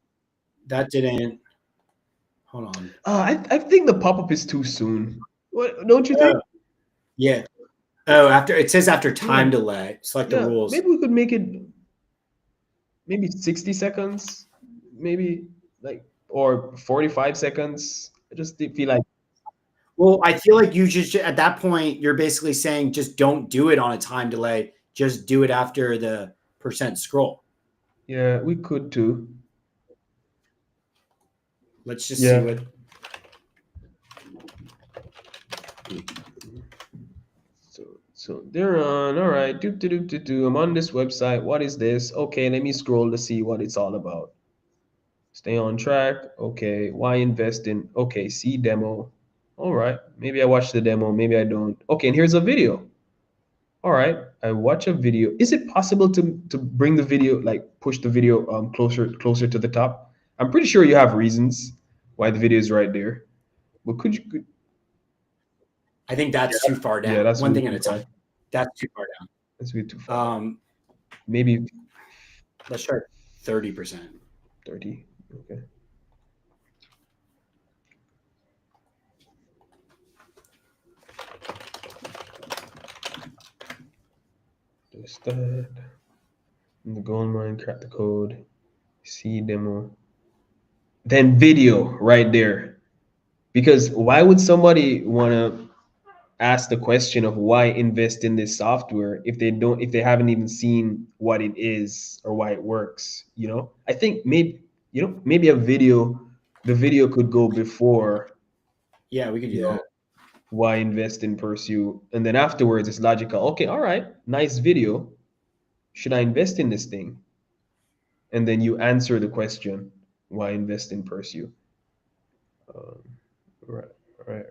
that didn't. Hold on. I think the pop-up is too soon. What don't you think? Oh, yeah. Oh, after it says after Yeah. time delay, select the Yeah. rules. Maybe we could make it maybe 60 seconds, maybe like or 45 seconds. I just feel like Well, I feel like you just at that point you're basically saying just don't do it on a time delay. Just do it after the percent scroll. yeah, we could too. Let's just see Yeah. what. So they're on. All right. Doop doop doop doop doop. I'm on this website. What is this? Okay, let me scroll to see what it's all about. Stay on track. Okay. Why invest in? Okay. See demo. All right. Maybe I watch the demo. Maybe I don't. Okay. And here's a video. All right. I watch a video. Is it possible to bring the video, like push the video closer to the top? I'm pretty sure you have reasons why the video is right there. But I think that's too far yeah, down. that's One way thing at too a far. time. That's too far That's way too far. down. Maybe Let's try 30%. 30. Okay. Just that. And the gold mine, crack the code, see demo. Then video right there. Because why would somebody want to ask the question of why invest in this software if they haven't even seen what it is or why it works, you know? I think maybe the video could go before, Yeah, we could you do know, that. why invest in Pursue, and then afterwards it's logical. Okay, all right, nice video. Should I invest in this thing? And then you answer the question, why invest in Pursue? Um, right, right.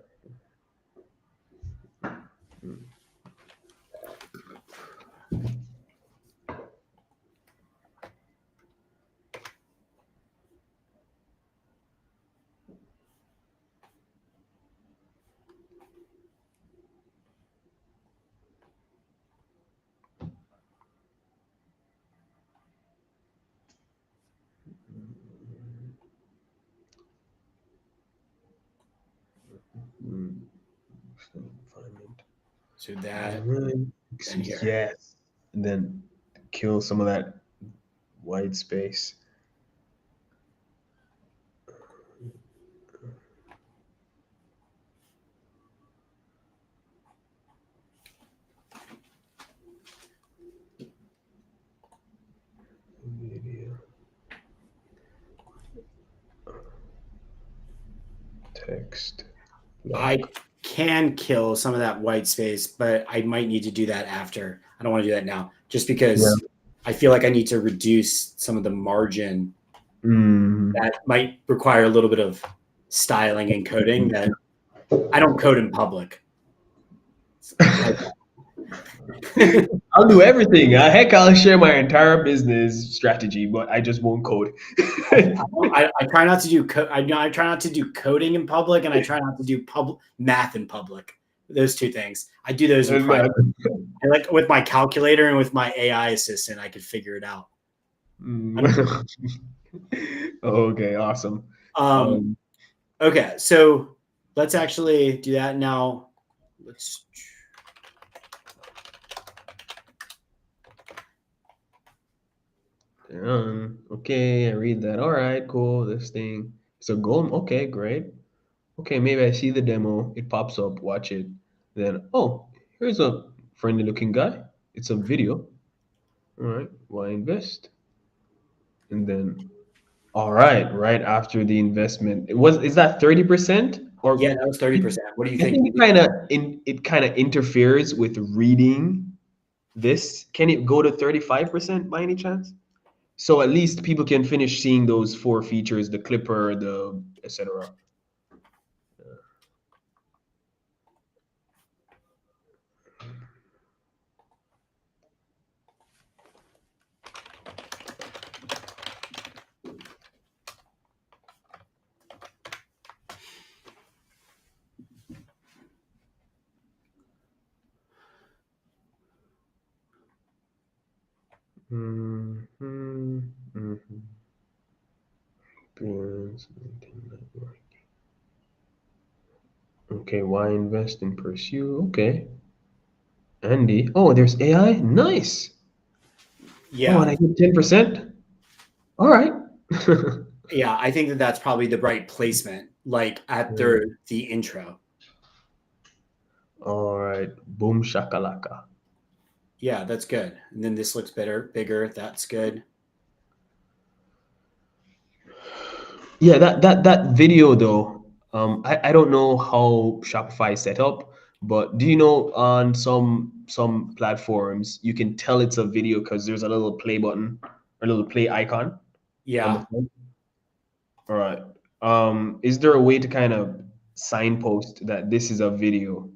Mm, so find it. So that Alright, and here. yes, and then kill some of that white space. Media text. I Like, can kill some of that white space, but I might need to do that after. I don't want to do that now, just because yeah. I feel like I need to reduce some of the margin Mm. that might require a little bit of styling and coding that I don't code in public. Like, I'll do everything. Heck, I'll share my entire business strategy, but I just won't code. I try not to do I try not to do coding in public, and I try not to do math in public. Those two things. I do those in private. And like with my calculator and with my AI assistant, I could figure it out. Mm. Okay, awesome. Um, Um, okay, so let's actually do that now. Let's. okay, I read that. All right, cool. This thing. It's a goal. Okay, great. Okay, maybe I see the demo. It pops up. Watch it. Then, oh, here's a friendly looking guy. It's a video. All right, why invest? And then, all right, right after the investment, is that 30% Yeah, or that was 30%. What do you I think? think it kind of interferes with reading this. Can it go to 35% by any chance? So at least people can finish seeing those four features, the clipper, the etc. Mhm, mhm. Experience, maintain network. Okay, why invest in pursue? Okay. Andy. Oh, there's AI? Nice. Oh, and Yeah, I get 10%? All right. yeah, I think that that's probably the right placement, like after the intro. All right. Boom shakalaka. Yeah, that's good. And then this looks better, bigger. That's good. Yeah, that video though, I don't know how Shopify is set up, but do you know on some platforms you can tell it's a video because there's a little play button, a little play icon on the Yeah. phone? All right. Is there a way to kind of signpost that this is a video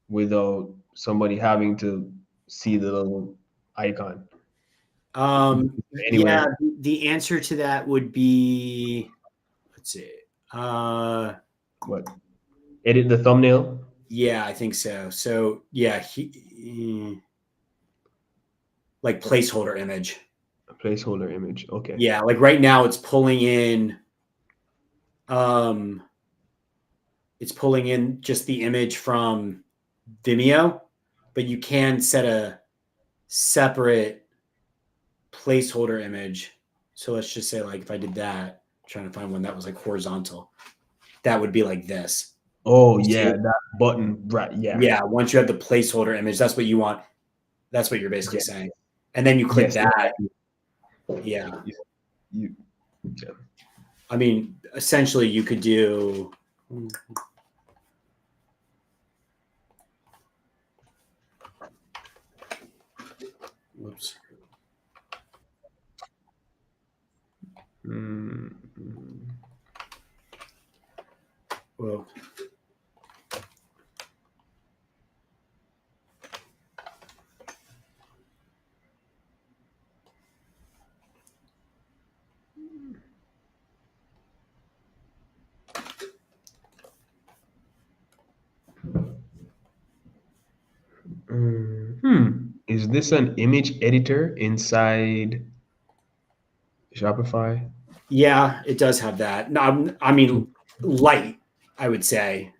without somebody having to see the little icon? Yeah, Anyway, the answer to that would be, let's see. Uh, what? Edit the thumbnail? yeah, I think so. So yeah, like placeholder image. A placeholder image. Okay. Yeah, like right now um it's pulling in just the image from Vimeo, but you can set a separate placeholder image. So let's just say like if I did that, I'm trying to find one that was like horizontal, that would be like this. Oh You see yeah, it? that button, right? Yeah. Yeah, once you have the placeholder image, that's what you want. That's what you're basically Yeah. saying. And then you click Yes, that. exactly. Yeah. You, you, yeah. I mean, essentially you could do whoops. Mm, Well, Is this an image editor inside Shopify? yeah, it does have that. No, I mean, light, I would say,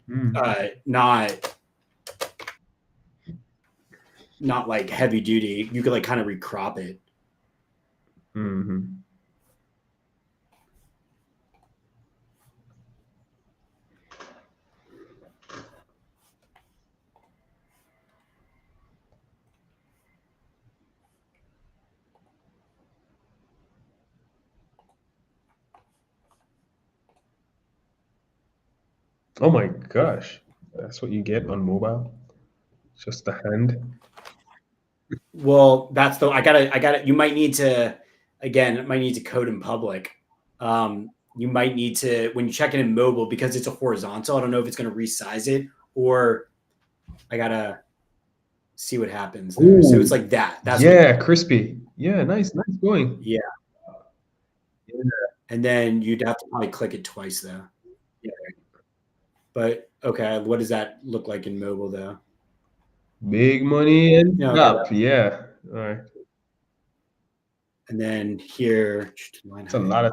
Mm. not like heavy duty. You could like kind of recrop it. Hmm. Oh my gosh, that's what you get on mobile. Just the hand. Well, that's the I gotta. You might need to again. It might need to code in public. You might need to when you check it in mobile because it's a horizontal. I don't know if it's going to resize it or I gotta see what happens there. So it's Ooh, like that. That's what. yeah, crispy. Yeah, nice going. Yeah, Yeah. and then you'd have to probably click it twice though. Yeah, but okay. What does that look like in mobile though? Big money and Yeah, okay. up. Yeah. All right. And then here, line It's a height. lot of.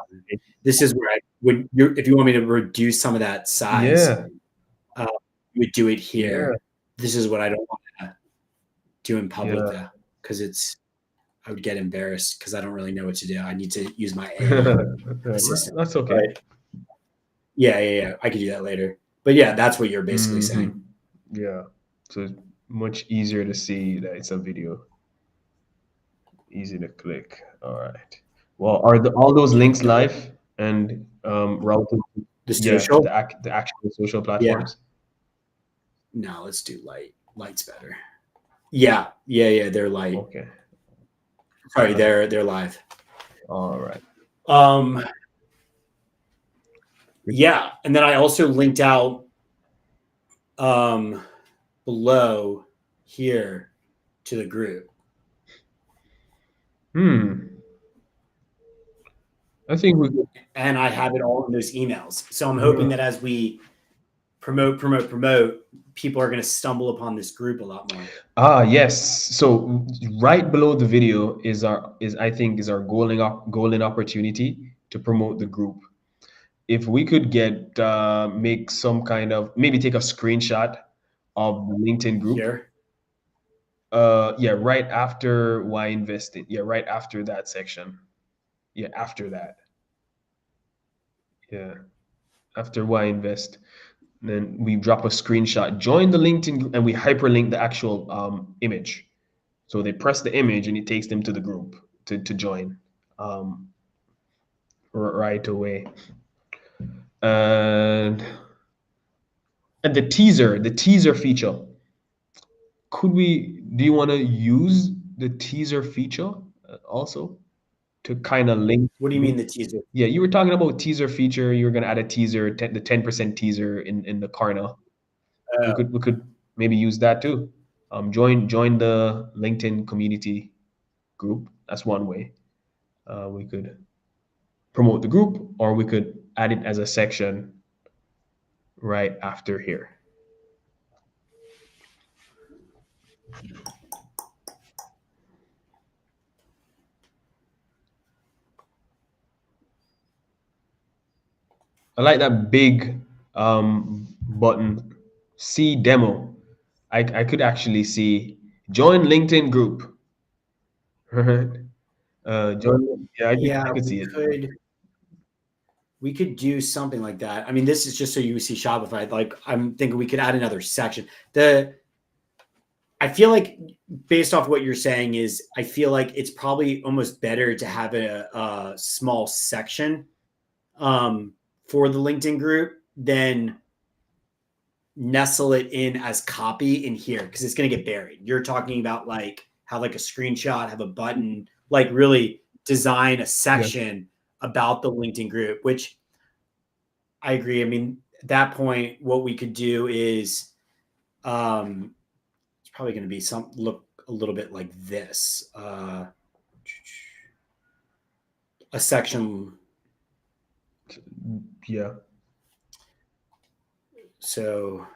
This is where I would. If you want me to reduce some of that size, Yeah. you would do it Yeah. here. This is what I don't want to do in public Yeah. though, because I would get embarrassed because I don't really know what to do. I need to use my AI assistant. That's okay. But yeah. I could do that later. But yeah, that's what you're basically saying. Mhm. Yeah. So it's much easier to see that it's a video. Easy to click. All right. Well, are all those Yeah, links live and routed? the Yeah, to social. the actual social Yeah. platforms. No, let's do light. Light's better. Yeah. They're light. Okay. Sorry, they're live. All right. Um, yeah, and then I also linked out below here to the group. I think we could. And I have it all in those emails. So I'm hoping that as we promote, people are going to stumble upon this group a lot more. Yes. So right below the video is I think is our golden opportunity to promote the group. If we could get make some kind of maybe take a screenshot of the LinkedIn group. Here. Yeah, right after why investing. Yeah, right after that section. Yeah, after that. Yeah, after why invest. Then we drop a screenshot, join the LinkedIn group, and we hyperlink the actual image. So they press the image and it takes them to the group to join um, right away. And the teaser feature. Do you want to use the teaser feature also to kind of link? What do you mean the teaser? Yeah, you were talking about teaser feature. You were going to add a teaser, the 10% teaser in the Karna. We could maybe use that too. Join the LinkedIn community group. That's one way. We could promote the group, or we could add it as a section right after here. I like that big button. See demo. I could actually see join LinkedIn group. Join. Yeah, I Yeah, could see it. we could do something like that. I mean, this is just so you see Shopify. Like, I'm thinking we could add another section. I feel like, based off what you're saying, is I feel like it's probably almost better to have a small section for the LinkedIn group than nestle it in as copy in here because it's going to get buried. You're talking about like have like a screenshot, have a button, like really design a section about the LinkedIn group, which I agree. I mean, at that point, what we could do is it's probably going to be look a little bit like this. A section. Yeah. So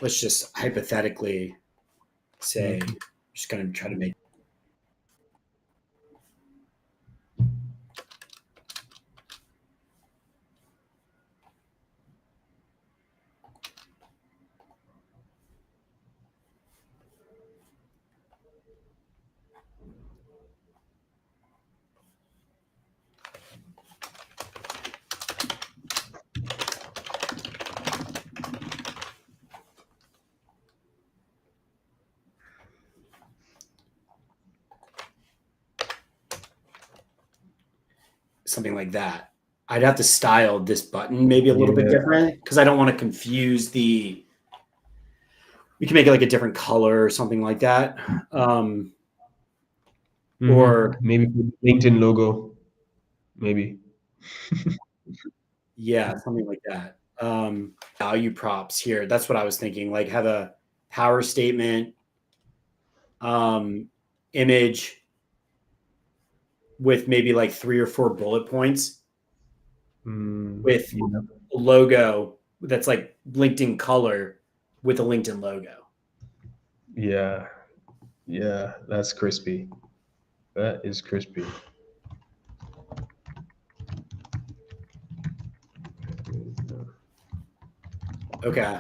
let's just hypothetically say, just going to try to make. Something like that. I'd have to style this button maybe a little bit different because I don't want to confuse the. We can make it like a different color or something like that. Or maybe LinkedIn logo, maybe. Yeah, something like that. Value props here. That's what I was thinking. Like have a power statement, image with maybe like 3 or 4 bullet points with a logo that's like LinkedIn color with a LinkedIn logo. Yeah. Yeah, that's crispy. That is crispy. Okay.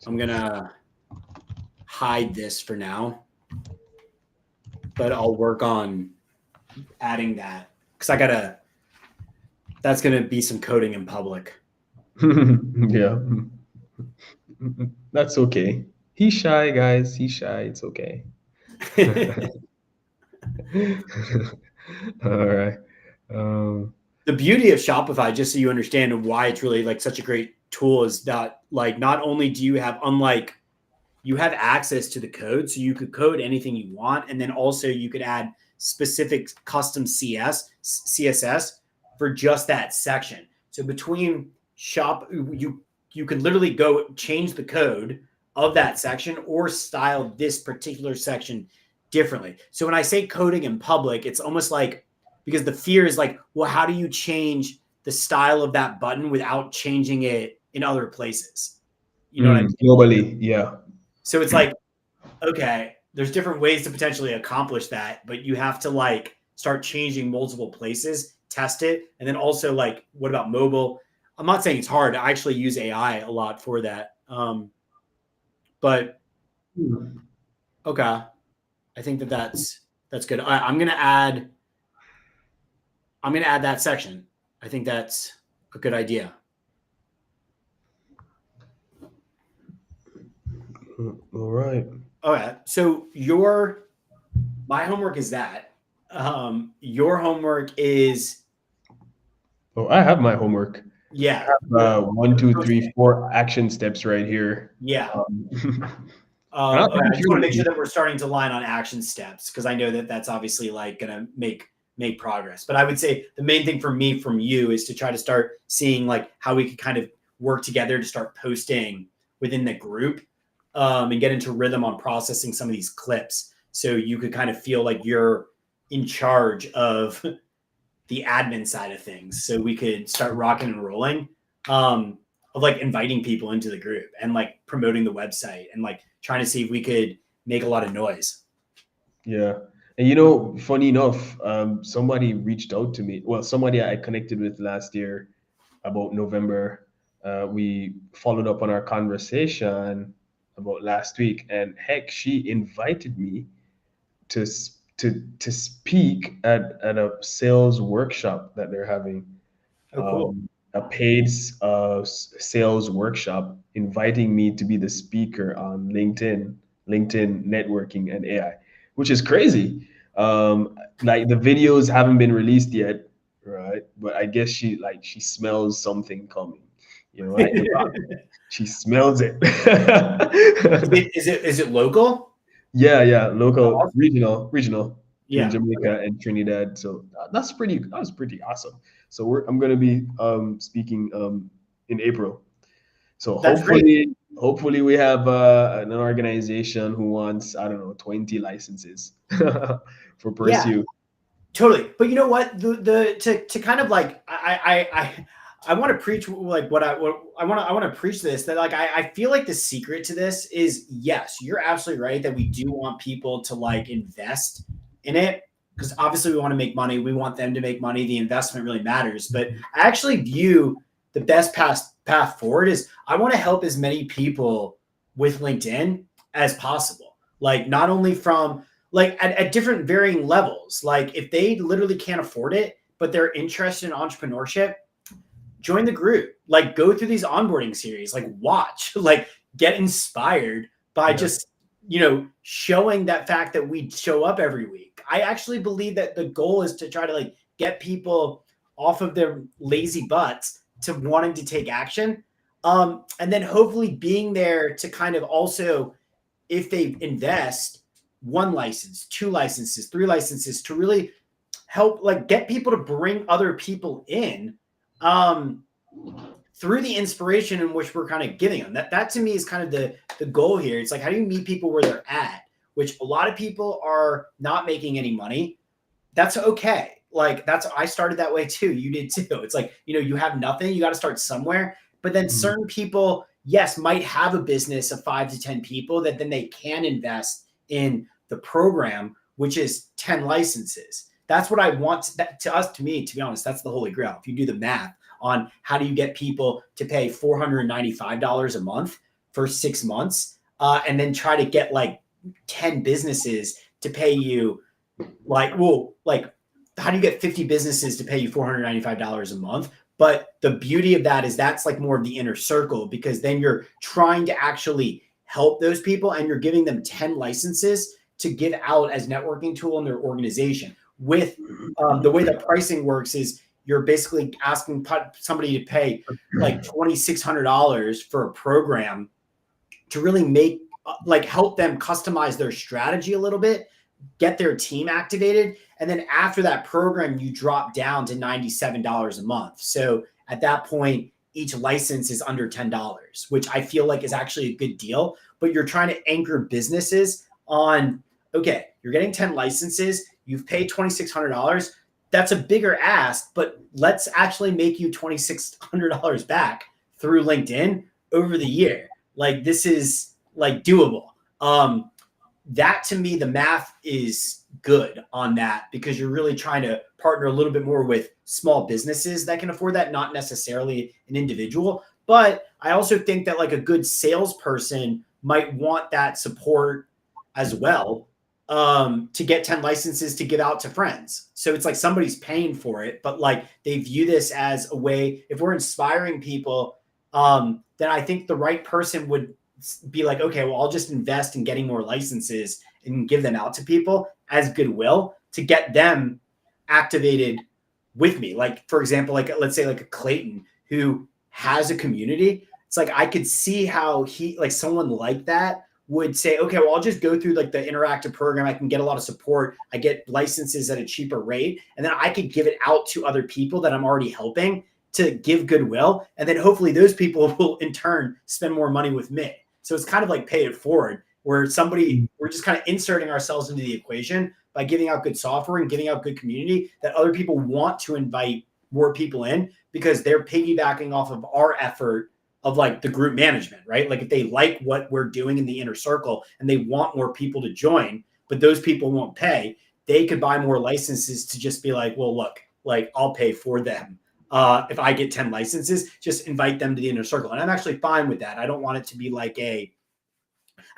I'm going to hide this for now, but I'll work on adding that because that's going to be some coding in public. Yeah. That's okay. He's shy, guys. He's shy. It's okay. All right. The beauty of Shopify, just so you understand why it's really like such a great tool, is that like not only do you have you have access to the code, so you could code anything you want, and then also you could add specific custom CSS for just that section. So between you could literally go change the code of that section or style this particular section differently. So when I say coding in public, it's almost like, because the fear is like, well, how do you change the style of that button without changing it in other places? You know what I mean? Globally, yeah. So it's like, okay, there's different ways to potentially accomplish that, but you have to like start changing multiple places, test it, and then also like, what about mobile? I'm not saying it's hard. I actually use AI a lot for that. But okay, I think that's good. I'm gonna add that section. I think that's a good idea. All right. Okay, so my homework is that. Your homework is. Oh, I have my homework. Yeah. I have, 1, 2, 3, 4 action steps right here. Yeah. I just want to make sure that we're starting to line on action steps, because I know that that's obviously like going to make progress. But I would say the main thing for me from you is to try to start seeing like how we could kind of work together to start posting within the group, and get into rhythm on processing some of these clips, so you could kind of feel like you're in charge of the admin side of things, so we could start rocking and rolling, of like inviting people into the group and like promoting the website and like trying to see if we could make a lot of noise. Yeah. And funny enough, somebody reached out to me. Well, somebody I connected with last year about November. We followed up on our conversation about last week, and heck, she invited me to speak at a sales workshop that they're having. Oh, cool. A paid sales workshop, inviting me to be the speaker on LinkedIn networking and AI, which is crazy. Like the videos haven't been released yet, right? But I guess she smells something coming. She smells it. Is it local? Yeah, local, regional Yeah. in Jamaica and Trinidad. So that was pretty awesome. So I'm going to be speaking in April. So hopefully we have an organization who wants, I don't know, 20 licenses for Pursue. Yeah, totally. But you know what? To kind of like I want to preach like what I want to preach this, that like I feel like the secret to this is, yes, you're absolutely right that we do want people to like invest in it, because obviously we want to make money. We want them to make money. The investment really matters. But I actually view the best path forward is I want to help as many people with LinkedIn as possible. Like not only from like at different varying levels. Like if they literally can't afford it, but they're interested in entrepreneurship, join the group. Like go through these onboarding series, like watch, like get inspired by just, showing that fact that we show up every week. I actually believe that the goal is to try to like get people off of their lazy butts to wanting to take action. And then hopefully being there to kind of also, if they invest, 1 license, 2 licenses, 3 licenses, to really help like get people to bring other people in through the inspiration in which we're kind of giving them. That to me is kind of the goal here. It's like, how do you meet people where they're at? Which a lot of people are not making any money. That's okay. Like I started that way too. You did too. It's like, you have nothing, you got to start somewhere. But then certain people, yes, might have a business of 5 to 10 people that then they can invest in the program, which is 10 licenses. That's what I want to me, to be honest, that's the holy grail. If you do the math on how do you get people to pay $495 a month for 6 months, and then try to get like 10 businesses to pay you how do you get 50 businesses to pay you $495 a month? But the beauty of that is that's like more of the inner circle, because then you're trying to actually help those people and you're giving them 10 licenses to give out as networking tool in their organization. With the way that pricing works is you're basically asking somebody to pay like $2,600 for a program to really make help them customize their strategy a little bit, get their team activated. And then after that program, you drop down to $97 a month. So at that point, each license is under $10, which I feel like is actually a good deal. But you're trying to anchor businesses on, okay, you're getting 10 licenses, you've paid $2,600. That's a bigger ask, but let's actually make you $2,600 back through LinkedIn over the year. Like this is like doable. That to me, the math is good on that, because you're really trying to partner a little bit more with small businesses that can afford that, not necessarily an individual. But I also think that like a good salesperson might want that support as well, to get 10 licenses to give out to friends. So it's like somebody's paying for it, but like they view this as a way, if we're inspiring people, then I think the right person would be like, okay, well, I'll just invest in getting more licenses and give them out to people as goodwill to get them activated with me. Like, for example, like let's say like a Clayton who has a community. It's like, I could see how someone like that would say, okay, well, I'll just go through like the interactive program. I can get a lot of support. I get licenses at a cheaper rate. And then I could give it out to other people that I'm already helping to give goodwill. And then hopefully those people will in turn spend more money with me. So it's kind of like pay it forward, where we're just kind of inserting ourselves into the equation by giving out good software and giving out good community that other people want to invite more people in, because they're piggybacking off of our effort of like the group management, right? Like if they like what we're doing in the inner circle and they want more people to join, but those people won't pay, they could buy more licenses to just be like, well, look, like I'll pay for them. If I get 10 licenses, just invite them to the inner circle. And I'm actually fine with that. I don't want it to be like I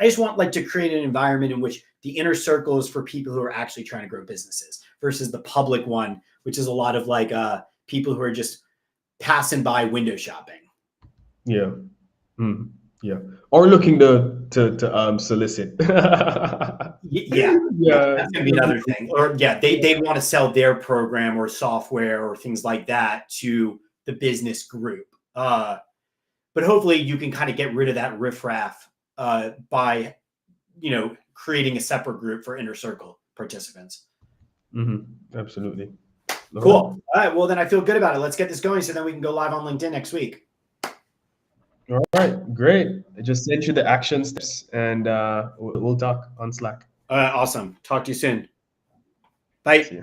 just want like to create an environment in which the inner circle is for people who are actually trying to grow businesses versus the public one, which is a lot of like people who are just passing by window shopping. Yeah. Yeah. Or looking to solicit. Yeah. That's gonna be another thing. Or they want to sell their program or software or things like that to the business group. But hopefully you can kind of get rid of that riffraff by creating a separate group for inner circle participants. Absolutely. Cool. All right. Well, then I feel good about it. Let's get this going so then we can go live on LinkedIn next week. All right, great. I just sent you the action steps, and we'll talk on Slack. Awesome. Talk to you soon. Bye. See ya.